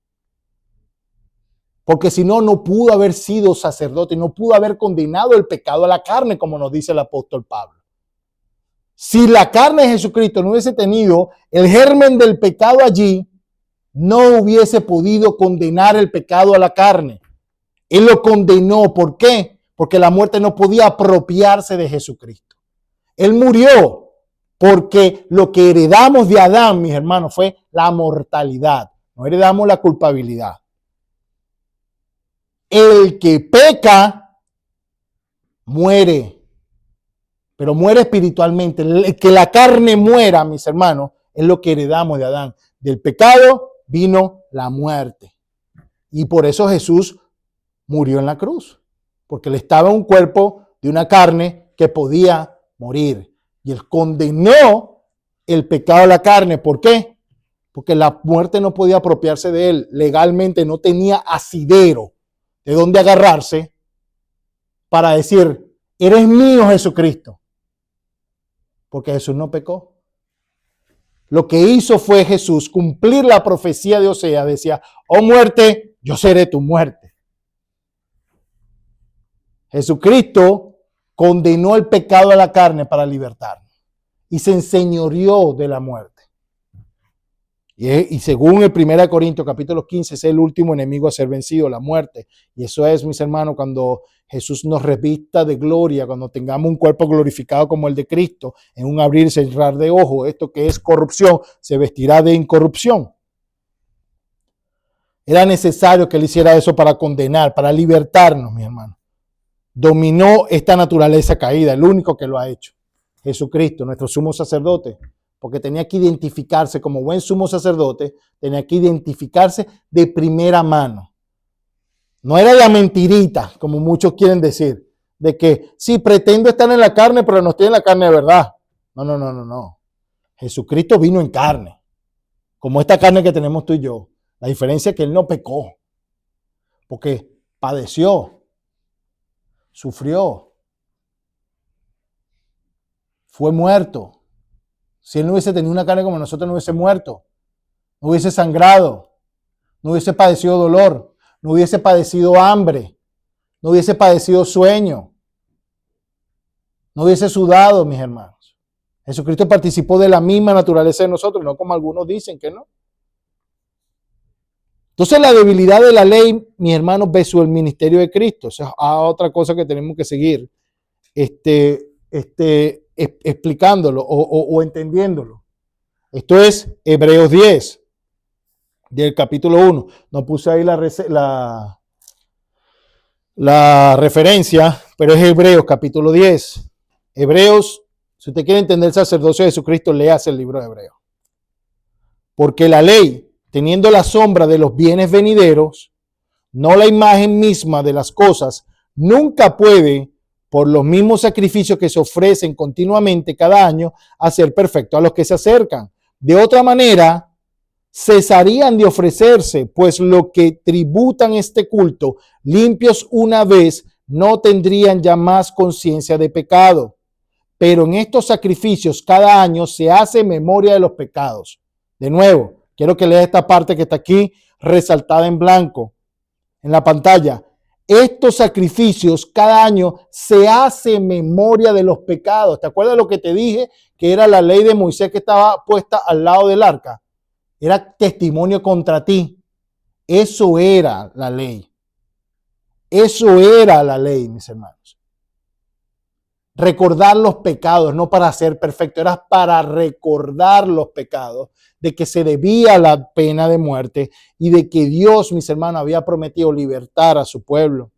Porque si no, no pudo haber sido sacerdote, no pudo haber condenado el pecado a la carne, como nos dice el apóstol Pablo. Si la carne de Jesucristo no hubiese tenido el germen del pecado allí, no hubiese podido condenar el pecado a la carne. Él lo condenó. ¿Por qué? Porque la muerte no podía apropiarse de Jesucristo. Él murió porque lo que heredamos de Adán, mis hermanos, fue la mortalidad. No heredamos la culpabilidad. El que peca, muere. Pero muere espiritualmente. Que la carne muera, mis hermanos, es lo que heredamos de Adán. Del pecado vino la muerte. Y por eso Jesús murió en la cruz. Porque él estaba en un cuerpo de una carne que podía morir. Y él condenó el pecado a la carne. ¿Por qué? Porque la muerte no podía apropiarse de él. Legalmente no tenía asidero de dónde agarrarse para decir, eres mío, Jesucristo. Porque Jesús no pecó. Lo que hizo fue Jesús cumplir la profecía de Oseas. Decía, oh muerte, yo seré tu muerte. Jesucristo condenó el pecado a la carne para libertarnos. Y se enseñoreó de la muerte. Y según el 1 Corintios capítulo 15, es el último enemigo a ser vencido, la muerte. Y eso es, mis hermanos, cuando Jesús nos revista de gloria, cuando tengamos un cuerpo glorificado como el de Cristo, en un abrir y cerrar de ojos, esto que es corrupción, se vestirá de incorrupción. Era necesario que él hiciera eso para condenar, para libertarnos, mis hermanos. Dominó esta naturaleza caída, el único que lo ha hecho. Jesucristo, nuestro sumo sacerdote. Porque tenía que identificarse como buen sumo sacerdote, tenía que identificarse de primera mano. No era la mentirita, como muchos quieren decir, de que sí, pretendo estar en la carne, pero no estoy en la carne de verdad. No. Jesucristo vino en carne, como esta carne que tenemos tú y yo. La diferencia es que él no pecó, porque padeció, sufrió, fue muerto. Si él no hubiese tenido una carne como nosotros, no hubiese muerto, no hubiese sangrado, no hubiese padecido dolor, no hubiese padecido hambre, no hubiese padecido sueño, no hubiese sudado, mis hermanos. Jesucristo participó de la misma naturaleza de nosotros, no como algunos dicen que no. Entonces la debilidad de la ley, mis hermanos, versus el ministerio de Cristo. O sea, otra cosa que tenemos que seguir explicándolo o entendiéndolo. Esto es Hebreos 10, del capítulo 1. No puse ahí la referencia, pero es Hebreos capítulo 10. Hebreos, si usted quiere entender el sacerdocio de Jesucristo, léase el libro de Hebreos. Porque la ley, teniendo la sombra de los bienes venideros, no la imagen misma de las cosas, nunca puede, por los mismos sacrificios que se ofrecen continuamente cada año, hacer perfecto a los que se acercan. De otra manera, cesarían de ofrecerse, pues lo que tributan este culto, limpios una vez, no tendrían ya más conciencia de pecado. Pero en estos sacrificios cada año se hace memoria de los pecados. De nuevo, quiero que lea esta parte que está aquí resaltada en blanco en la pantalla. Estos sacrificios cada año se hace memoria de los pecados. ¿Te acuerdas lo que te dije? Que era la ley de Moisés que estaba puesta al lado del arca. Era testimonio contra ti. Eso era la ley. Eso era la ley, mis hermanos. Recordar los pecados, no para ser perfecto, era para recordar los pecados, de que se debía la pena de muerte y de que Dios, mis hermanos, había prometido libertar a su pueblo.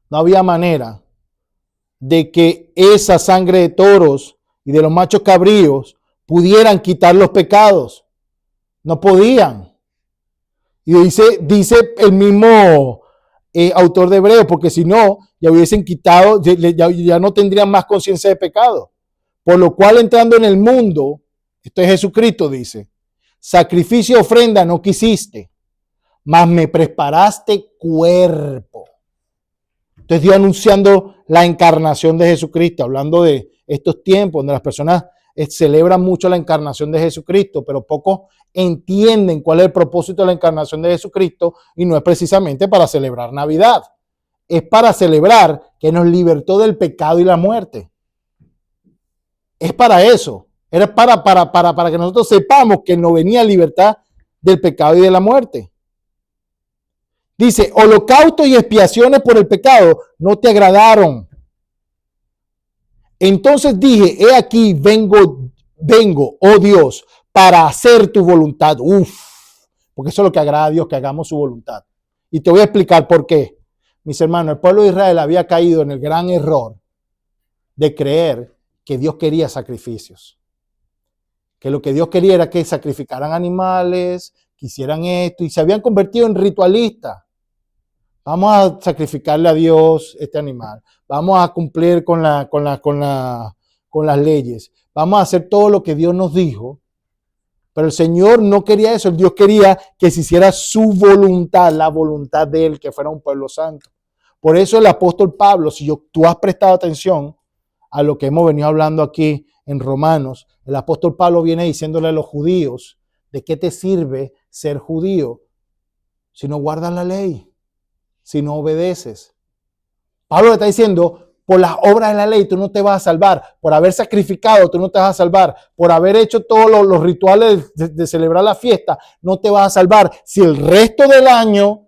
No había manera de que esa sangre de toros y de los machos cabríos pudieran quitar los pecados. No podían. Y dice el mismo autor de Hebreos, porque si no, ya hubiesen quitado, ya no tendrían más conciencia de pecado. Por lo cual, entrando en el mundo, esto es Jesucristo, dice, sacrificio y ofrenda no quisiste, mas me preparaste cuerpo. Entonces Dios anunciando la encarnación de Jesucristo, hablando de estos tiempos donde las personas celebran mucho la encarnación de Jesucristo, pero pocos entienden cuál es el propósito de la encarnación de Jesucristo, y no es precisamente para celebrar Navidad, es para celebrar que nos libertó del pecado y la muerte. Es para eso, era para que nosotros sepamos que nos venía libertad del pecado y de la muerte. Dice, holocaustos y expiaciones por el pecado no te agradaron. Entonces dije, he aquí, vengo, oh Dios, para hacer tu voluntad. Porque eso es lo que agrada a Dios, que hagamos su voluntad. Y te voy a explicar por qué. Mis hermanos, el pueblo de Israel había caído en el gran error de creer que Dios quería sacrificios. Que lo que Dios quería era que sacrificaran animales, que hicieran esto, y se habían convertido en ritualistas. Vamos a sacrificarle a Dios este animal. Vamos a cumplir con las leyes. Vamos a hacer todo lo que Dios nos dijo. Pero el Señor no quería eso. Dios quería que se hiciera su voluntad, la voluntad de Él, que fuera un pueblo santo. Por eso el apóstol Pablo, tú has prestado atención a lo que hemos venido hablando aquí en Romanos, el apóstol Pablo viene diciéndole a los judíos, ¿de qué te sirve ser judío si no guardas la ley? Si no obedeces. Pablo le está diciendo, por las obras de la ley tú no te vas a salvar, por haber sacrificado tú no te vas a salvar, por haber hecho todos los rituales de celebrar la fiesta no te vas a salvar, si el resto del año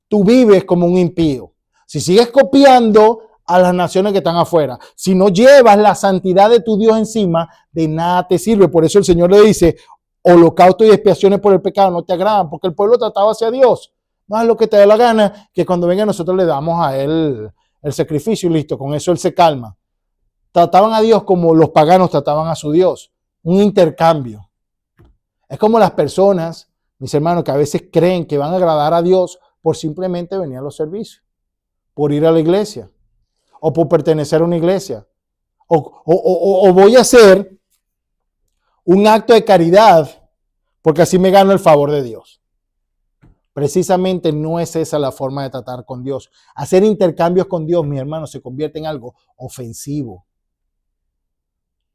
tú vives como un impío, si sigues copiando a las naciones que están afuera, si no llevas la santidad de tu Dios encima, de nada te sirve. Por eso el Señor le dice, holocaustos y expiaciones por el pecado no te agradan, porque el pueblo trataba hacia Dios. No es lo que te dé la gana, que cuando venga nosotros le damos a Él el sacrificio y listo, con eso Él se calma. Trataban a Dios como los paganos trataban a su Dios, un intercambio. Es como las personas, mis hermanos, que a veces creen que van a agradar a Dios por simplemente venir a los servicios, por ir a la iglesia, o por pertenecer a una iglesia, o voy a hacer un acto de caridad porque así me gano el favor de Dios. Precisamente no es esa la forma de tratar con Dios. Hacer intercambios con Dios, mis hermanos, se convierte en algo ofensivo.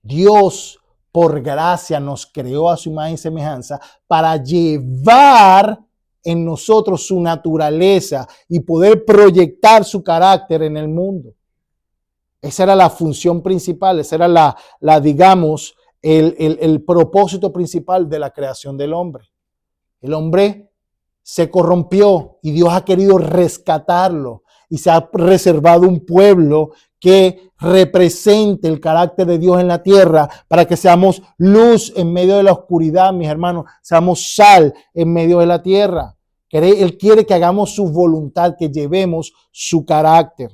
Dios, por gracia, nos creó a su imagen y semejanza para llevar en nosotros su naturaleza y poder proyectar su carácter en el mundo. Esa era la función principal, esa era digamos, el propósito principal de la creación del hombre. El hombre se corrompió y Dios ha querido rescatarlo y se ha reservado un pueblo que represente el carácter de Dios en la tierra para que seamos luz en medio de la oscuridad, mis hermanos, seamos sal en medio de la tierra. Él quiere que hagamos su voluntad, que llevemos su carácter.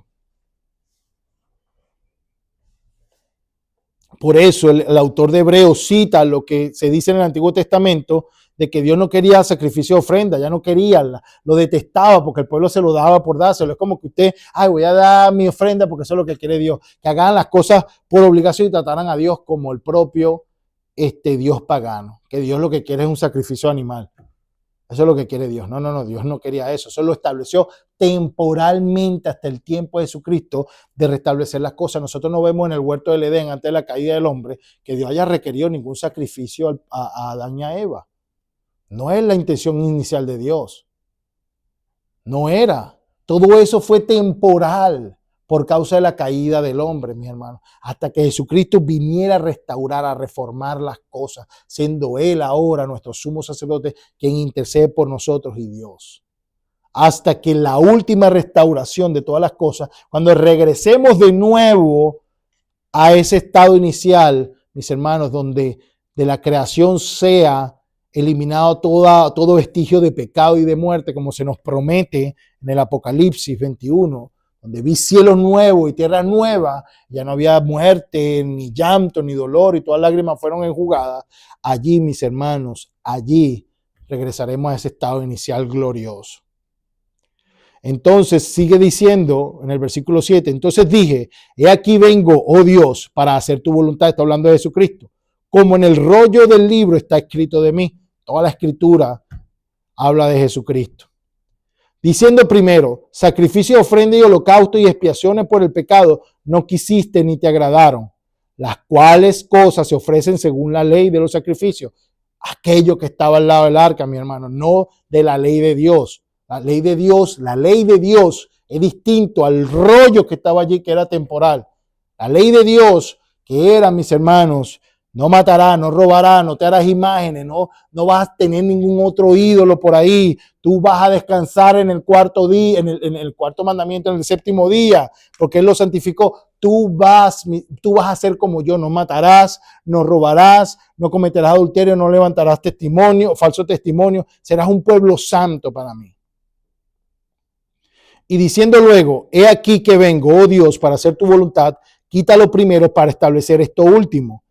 Por eso el autor de Hebreos cita lo que se dice en el Antiguo Testamento de que Dios no quería sacrificio de ofrenda, ya no quería, lo detestaba porque el pueblo se lo daba por dárselo. Es como que usted, voy a dar mi ofrenda porque eso es lo que quiere Dios. Que hagan las cosas por obligación y trataran a Dios como el propio Dios pagano. Que Dios lo que quiere es un sacrificio animal. Eso es lo que quiere Dios. No, Dios no quería eso. Eso lo estableció temporalmente hasta el tiempo de Jesucristo de restablecer las cosas. Nosotros no vemos en el huerto del Edén, antes de la caída del hombre, que Dios haya requerido ningún sacrificio a Adán y a Eva. No es la intención inicial de Dios. No era. Todo eso fue temporal por causa de la caída del hombre, mis hermanos, hasta que Jesucristo viniera a restaurar, a reformar las cosas, siendo Él ahora nuestro sumo sacerdote, quien intercede por nosotros y Dios. Hasta que la última restauración de todas las cosas, cuando regresemos de nuevo a ese estado inicial, mis hermanos, donde de la creación sea eliminado todo vestigio de pecado y de muerte, como se nos promete en el Apocalipsis 21, donde vi cielo nuevo y tierra nueva, ya no había muerte, ni llanto, ni dolor, y todas las lágrimas fueron enjugadas. Allí, mis hermanos, allí regresaremos a ese estado inicial glorioso. Entonces sigue diciendo en el versículo 7, entonces dije, he aquí vengo, oh Dios, para hacer tu voluntad. Está hablando de Jesucristo. Como en el rollo del libro está escrito de mí. Toda la escritura habla de Jesucristo. Diciendo primero, sacrificio, ofrenda y holocausto y expiaciones por el pecado no quisiste ni te agradaron, las cuales cosas se ofrecen según la ley de los sacrificios. Aquello que estaba al lado del arca, mi hermano, no de la ley de Dios. La ley de Dios es distinto al rollo que estaba allí, que era temporal. La ley de Dios, que era, mis hermanos, no matarás, no robarás, no te harás imágenes, no vas a tener ningún otro ídolo por ahí. Tú vas a descansar en el cuarto día, en el cuarto mandamiento, en el séptimo día, porque Él lo santificó. Tú vas a ser como yo, no matarás, no robarás, no cometerás adulterio, no levantarás falso testimonio. Serás un pueblo santo para mí. Y diciendo luego, he aquí que vengo, oh Dios, para hacer tu voluntad, quítalo primero para establecer esto último.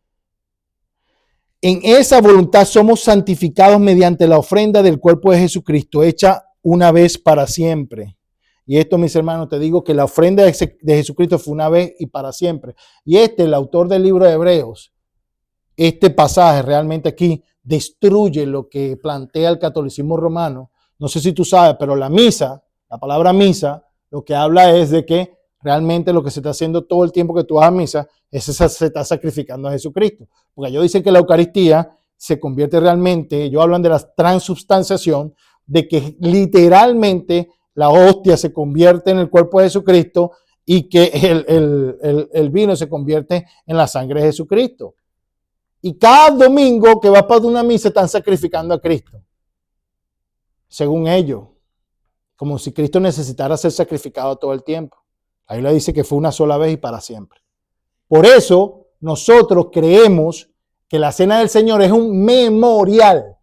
En esa voluntad somos santificados mediante la ofrenda del cuerpo de Jesucristo, hecha una vez para siempre. Y esto, mis hermanos, te digo que la ofrenda de Jesucristo fue una vez y para siempre. Y el autor del libro de Hebreos, este pasaje realmente aquí destruye lo que plantea el catolicismo romano. No sé si tú sabes, pero la palabra misa, lo que habla es de que realmente lo que se está haciendo todo el tiempo que tú vas a misa se está sacrificando a Jesucristo. Porque ellos dicen que la Eucaristía se convierte realmente, ellos hablan de la transubstanciación, de que literalmente la hostia se convierte en el cuerpo de Jesucristo y que el vino se convierte en la sangre de Jesucristo. Y cada domingo que va para una misa están sacrificando a Cristo, según ellos, como si Cristo necesitara ser sacrificado todo el tiempo. La Biblia dice que fue una sola vez y para siempre. Por eso nosotros creemos que la cena del Señor es un memorial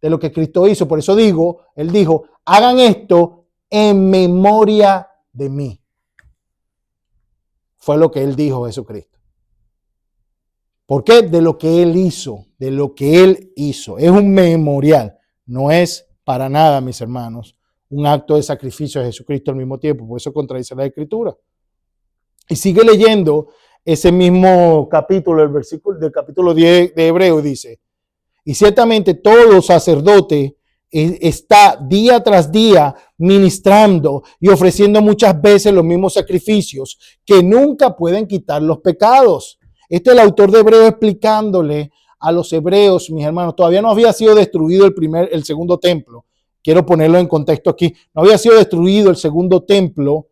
de lo que Cristo hizo. Por eso Él dijo, hagan esto en memoria de mí. Fue lo que Él dijo, Jesucristo. ¿Por qué? De lo que Él hizo, Es un memorial. No es para nada, mis hermanos, un acto de sacrificio de Jesucristo al mismo tiempo. Por eso contradice la Escritura. Y sigue leyendo ese mismo capítulo, el versículo del capítulo 10 de Hebreos, dice, y ciertamente todo sacerdote está día tras día ministrando y ofreciendo muchas veces los mismos sacrificios que nunca pueden quitar los pecados. Este es el autor de Hebreos explicándole a los hebreos, mis hermanos, todavía no había sido destruido el segundo templo. Quiero ponerlo en contexto aquí. No había sido destruido el segundo templo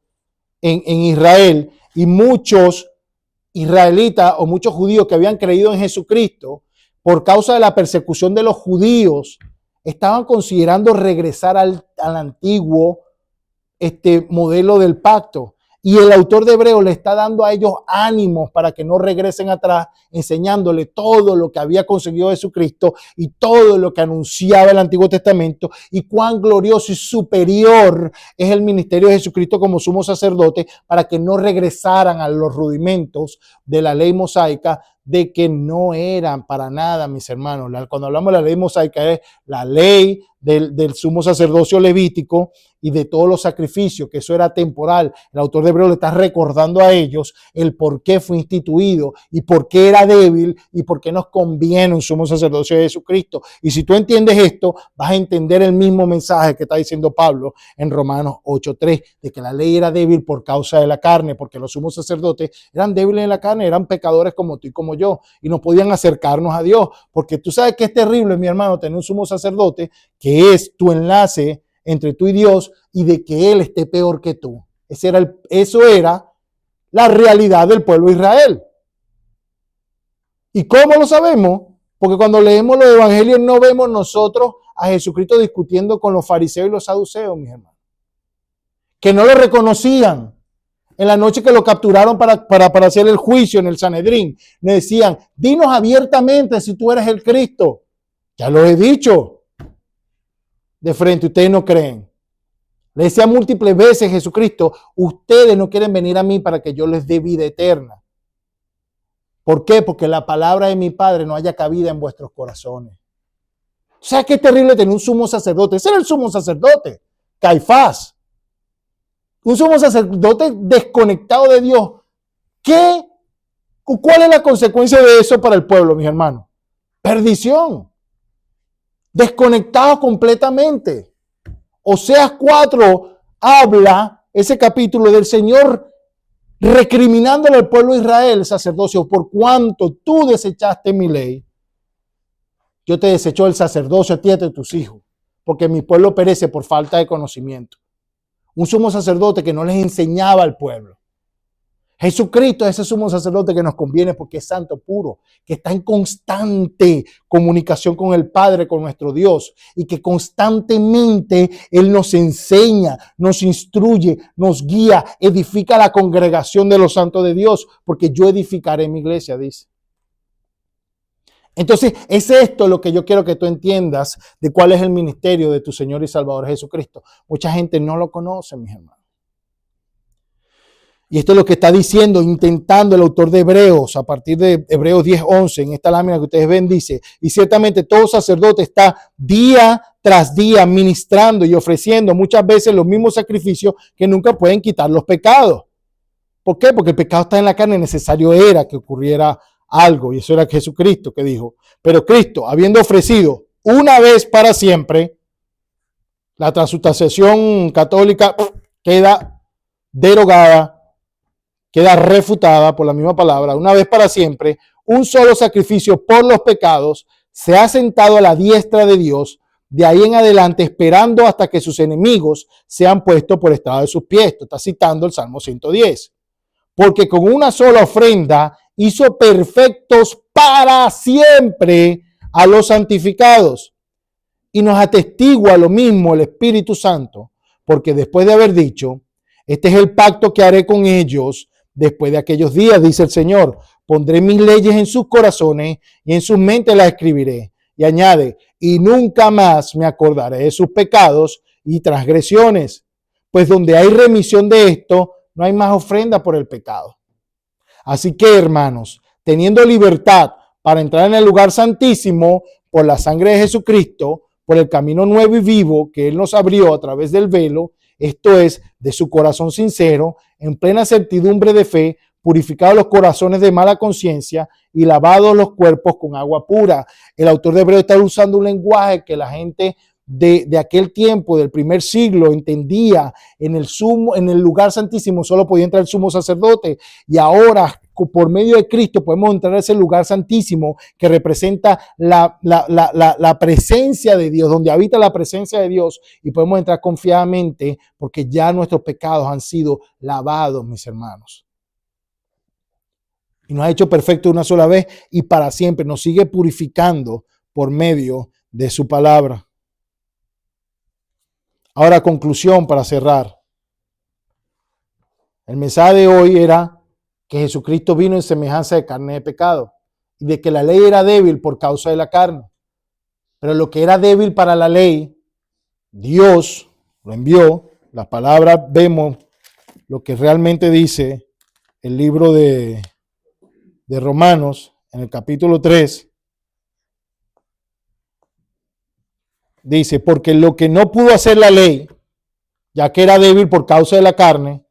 en Israel, y muchos israelitas o muchos judíos que habían creído en Jesucristo, por causa de la persecución de los judíos, estaban considerando regresar al antiguo modelo del pacto. Y el autor de Hebreos le está dando a ellos ánimos para que no regresen atrás, enseñándole todo lo que había conseguido Jesucristo y todo lo que anunciaba el Antiguo Testamento y cuán glorioso y superior es el ministerio de Jesucristo como sumo sacerdote, para que no regresaran a los rudimentos de la ley mosaica, de que no eran para nada, mis hermanos. Cuando hablamos de la ley mosaica, es la ley del sumo sacerdocio levítico y de todos los sacrificios, que eso era temporal. El autor de Hebreos le está recordando a ellos el por qué fue instituido y por qué era débil y por qué nos conviene un sumo sacerdocio de Jesucristo. Y si tú entiendes esto, vas a entender el mismo mensaje que está diciendo Pablo en Romanos 8:3, de que la ley era débil por causa de la carne, porque los sumos sacerdotes eran débiles en la carne, eran pecadores como tú y como yo, y no podían acercarnos a Dios, porque tú sabes que es terrible, mi hermano, tener un sumo sacerdote que es tu enlace entre tú y Dios, y de que Él esté peor que tú. Eso era la realidad del pueblo de Israel. ¿Y cómo lo sabemos? Porque cuando leemos los evangelios no vemos nosotros a Jesucristo discutiendo con los fariseos y los saduceos, mis hermanos, que no lo reconocían. En la noche que lo capturaron para hacer el juicio en el Sanedrín, le decían: dinos abiertamente si tú eres el Cristo. Ya lo he dicho de frente, ustedes no creen. Le decía múltiples veces Jesucristo: ustedes no quieren venir a mí para que yo les dé vida eterna. ¿Por qué? Porque la palabra de mi Padre no haya cabida en vuestros corazones. O sea, qué terrible tener un sumo sacerdote. Ese era el sumo sacerdote, Caifás. Un sumo sacerdote desconectado de Dios. ¿Cuál es la consecuencia de eso para el pueblo, mis hermanos? Perdición. Desconectado completamente. Oseas 4 habla, ese capítulo, del Señor recriminándole al pueblo de Israel, el sacerdocio: por cuanto tú desechaste mi ley, yo te desecho el sacerdocio a ti y a tus hijos, porque mi pueblo perece por falta de conocimiento. Un sumo sacerdote que no les enseñaba al pueblo. Jesucristo es ese sumo sacerdote que nos conviene porque es santo, puro, que está en constante comunicación con el Padre, con nuestro Dios, y que constantemente Él nos enseña, nos instruye, nos guía, edifica la congregación de los santos de Dios, porque yo edificaré mi iglesia, dice. Entonces, es esto lo que yo quiero que tú entiendas de cuál es el ministerio de tu Señor y Salvador Jesucristo. Mucha gente no lo conoce, mis hermanos. Y esto es lo que está diciendo, intentando el autor de Hebreos, a partir de Hebreos 10:11, en esta lámina que ustedes ven, dice: y ciertamente todo sacerdote está día tras día ministrando y ofreciendo muchas veces los mismos sacrificios que nunca pueden quitar los pecados. ¿Por qué? Porque el pecado está en la carne, necesario era que ocurriera algo, y eso era Jesucristo que dijo: pero Cristo, habiendo ofrecido una vez para siempre, la transubstanciación católica queda derogada, queda refutada por la misma palabra, una vez para siempre, un solo sacrificio por los pecados, se ha sentado a la diestra de Dios, de ahí en adelante esperando hasta que sus enemigos sean puestos por estrado de sus pies. Esto está citando el Salmo 110. Porque con una sola ofrenda hizo perfectos para siempre a los santificados. Y nos atestigua lo mismo el Espíritu Santo, porque después de haber dicho: este es el pacto que haré con ellos después de aquellos días, dice el Señor, pondré mis leyes en sus corazones y en sus mentes las escribiré. Y añade: y nunca más me acordaré de sus pecados y transgresiones, pues donde hay remisión de esto, no hay más ofrenda por el pecado. Así que, hermanos, teniendo libertad para entrar en el lugar santísimo por la sangre de Jesucristo, por el camino nuevo y vivo que Él nos abrió a través del velo, esto es, de su corazón sincero, en plena certidumbre de fe, purificados los corazones de mala conciencia y lavados los cuerpos con agua pura. El autor de Hebreos está usando un lenguaje que la gente de aquel tiempo, del primer siglo, entendía. En el lugar santísimo solo podía entrar el sumo sacerdote, y ahora por medio de Cristo podemos entrar a ese lugar santísimo que representa la presencia de Dios, donde habita la presencia de Dios, y podemos entrar confiadamente porque ya nuestros pecados han sido lavados, mis hermanos. Y nos ha hecho perfecto una sola vez y para siempre. Nos sigue purificando por medio de su palabra. Ahora, conclusión para cerrar. El mensaje de hoy era que Jesucristo vino en semejanza de carne de pecado y de que la ley era débil por causa de la carne. Pero lo que era débil para la ley, Dios lo envió. Las palabras, vemos lo que realmente dice el libro de Romanos en el capítulo 3. Dice, porque lo que no pudo hacer la ley, ya que era débil por causa de la carne,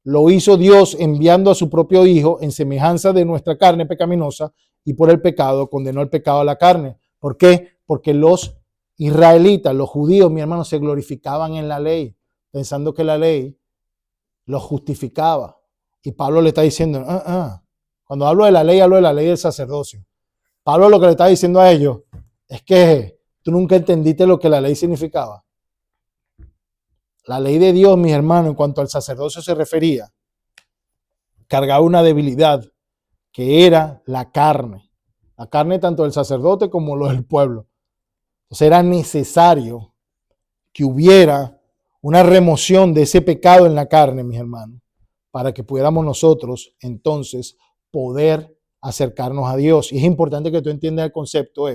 lo hizo Dios enviando a su propio Hijo en semejanza de nuestra carne pecaminosa, y por el pecado condenó el pecado a la carne. ¿Por qué? Porque los israelitas, los judíos, mi hermano, se glorificaban en la ley, pensando que la ley los justificaba. Y Pablo le está diciendo, cuando hablo de la ley del sacerdocio. Pablo lo que le está diciendo a ellos es que tú nunca entendiste lo que la ley significaba. La ley de Dios, mis hermanos, en cuanto al sacerdocio se refería, cargaba una debilidad que era la carne tanto del sacerdote como lo del pueblo. Entonces era necesario que hubiera una remoción de ese pecado en la carne, mis hermanos, para que pudiéramos nosotros entonces poder acercarnos a Dios. Y es importante que tú entiendas el concepto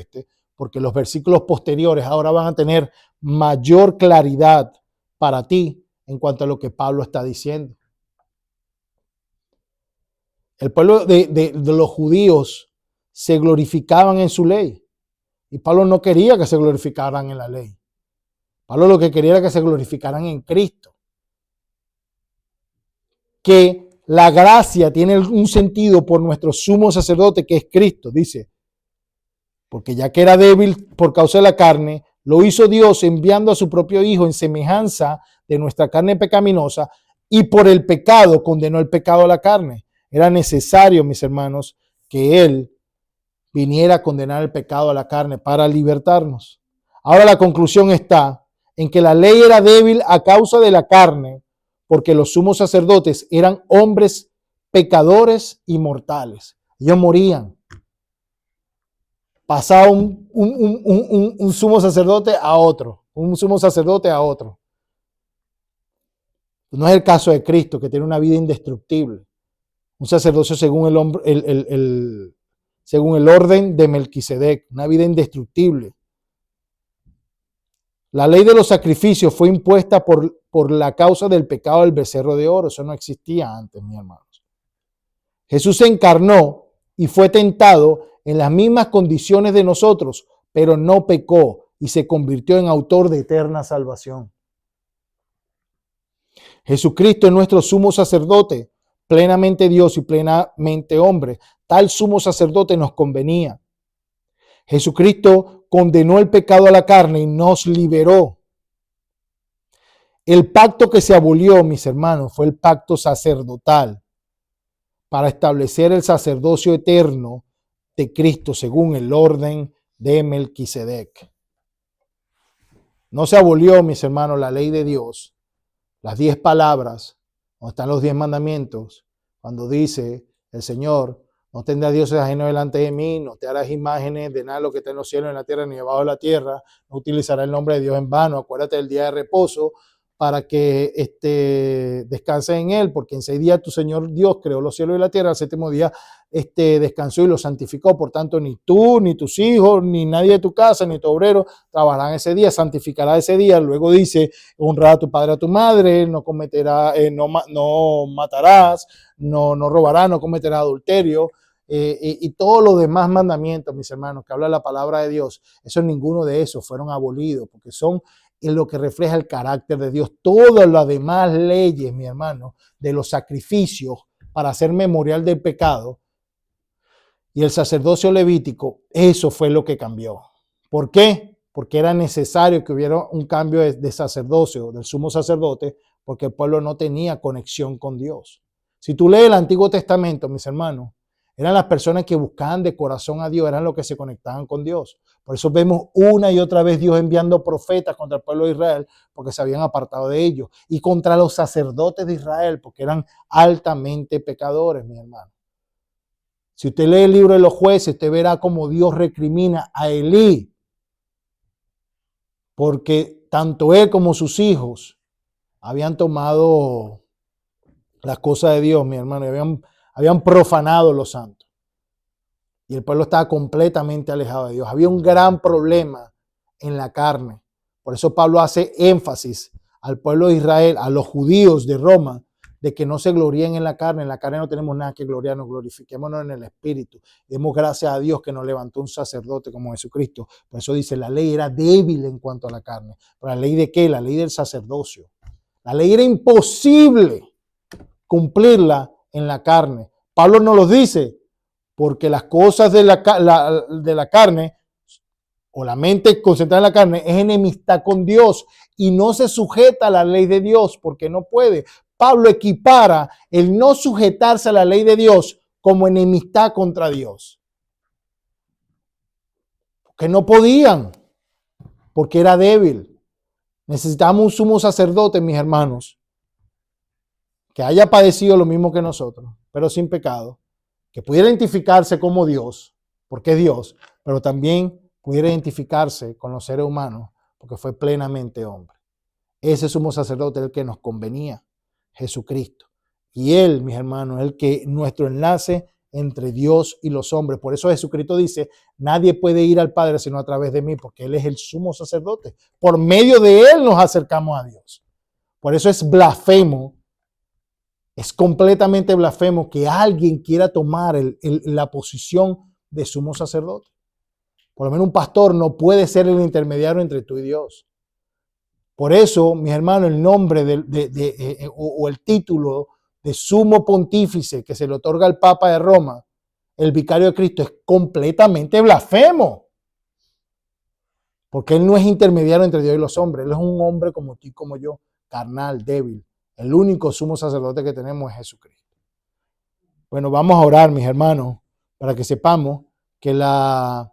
porque los versículos posteriores ahora van a tener mayor claridad para ti en cuanto a lo que Pablo está diciendo. El pueblo de los judíos se glorificaban en su ley y Pablo no quería que se glorificaran en la ley. Pablo lo que quería era que se glorificaran en Cristo. Que la gracia tiene un sentido por nuestro sumo sacerdote, que es Cristo, dice. Porque ya que era débil por causa de la carne, lo hizo Dios enviando a su propio Hijo en semejanza de nuestra carne pecaminosa, y por el pecado condenó el pecado a la carne. Era necesario, mis hermanos, que Él viniera a condenar el pecado a la carne para libertarnos. Ahora la conclusión está en que la ley era débil a causa de la carne, porque los sumos sacerdotes eran hombres pecadores y mortales. Ellos morían. Pasaba un sumo sacerdote a otro, un sumo sacerdote a otro. No es el caso de Cristo, que tiene una vida indestructible. Un sacerdocio según según el orden de Melquisedec, una vida indestructible. La ley de los sacrificios fue impuesta por la causa del pecado del becerro de oro. Eso no existía antes, mis hermanos. Jesús se encarnó y fue tentado en las mismas condiciones de nosotros, pero no pecó y se convirtió en autor de eterna salvación. Jesucristo es nuestro sumo sacerdote, plenamente Dios y plenamente hombre. Tal sumo sacerdote nos convenía. Jesucristo condenó el pecado a la carne y nos liberó. El pacto que se abolió, mis hermanos, fue el pacto sacerdotal para establecer el sacerdocio eterno de Cristo según el orden de Melquisedec. No se abolió, mis hermanos, la ley de Dios, las 10 palabras, donde están los 10 mandamientos, cuando dice el Señor: no tendrás dioses ajenos delante de mí, no te harás imágenes de nada lo que está en los cielos, en la tierra, ni debajo de la tierra, no utilizarás el nombre de Dios en vano, acuérdate del día de reposo para que descanses en él, porque en 6 días tu Señor Dios creó los cielos y la tierra, al 7º día descansó y lo santificó. Por tanto, ni tú, ni tus hijos, ni nadie de tu casa, ni tu obrero trabajarán ese día, santificará ese día. Luego dice: honra a tu padre, a tu madre, no cometerás, no matarás, no robarás, no cometerás adulterio. Y todos los demás mandamientos, mis hermanos, que habla la palabra de Dios, ninguno de esos fueron abolidos, porque son en lo que refleja el carácter de Dios. Todas las demás leyes, mi hermano, de los sacrificios para hacer memorial del pecado y el sacerdocio levítico, eso fue lo que cambió. ¿Por qué? Porque era necesario que hubiera un cambio de sacerdocio, del sumo sacerdote, porque el pueblo no tenía conexión con Dios. Si tú lees el Antiguo Testamento, mis hermanos, eran las personas que buscaban de corazón a Dios, eran los que se conectaban con Dios. Por eso vemos una y otra vez Dios enviando profetas contra el pueblo de Israel, porque se habían apartado de ellos, y contra los sacerdotes de Israel, porque eran altamente pecadores, mi hermano. Si usted lee el libro de los Jueces, usted verá cómo Dios recrimina a Elí, porque tanto él como sus hijos habían tomado las cosas de Dios, mi hermano, y habían profanado los santos. Y el pueblo estaba completamente alejado de Dios. Había un gran problema en la carne. Por eso Pablo hace énfasis al pueblo de Israel, a los judíos de Roma, de que no se gloríen en la carne. En la carne no tenemos nada que gloriarnos, glorifiquémonos en el Espíritu. Demos gracias a Dios que nos levantó un sacerdote como Jesucristo. Por eso dice, la ley era débil en cuanto a la carne. ¿Pero la ley de qué? La ley del sacerdocio. La ley era imposible cumplirla en la carne. Pablo nos lo dice, porque las cosas de la carne o la mente concentrada en la carne es enemistad con Dios y no se sujeta a la ley de Dios porque no puede. Pablo equipara el no sujetarse a la ley de Dios como enemistad contra Dios. Que no podían, porque era débil. Necesitamos un sumo sacerdote, mis hermanos, que haya padecido lo mismo que nosotros, pero sin pecado, que pudiera identificarse como Dios, porque es Dios, pero también pudiera identificarse con los seres humanos, porque fue plenamente hombre. Ese sumo sacerdote es el que nos convenía, Jesucristo. Y Él, mis hermanos, es el que nuestro enlace entre Dios y los hombres. Por eso Jesucristo dice, nadie puede ir al Padre sino a través de mí, porque Él es el sumo sacerdote. Por medio de Él nos acercamos a Dios. Por eso es blasfemo. Es completamente blasfemo que alguien quiera tomar la posición de sumo sacerdote. Por lo menos un pastor no puede ser el intermediario entre tú y Dios. Por eso, mis hermanos, el nombre o el título de sumo pontífice que se le otorga al Papa de Roma, el vicario de Cristo, es completamente blasfemo. Porque él no es intermediario entre Dios y los hombres. Él es un hombre como tú y como yo, carnal, débil. El único sumo sacerdote que tenemos es Jesucristo. Bueno, vamos a orar, mis hermanos, para que sepamos que la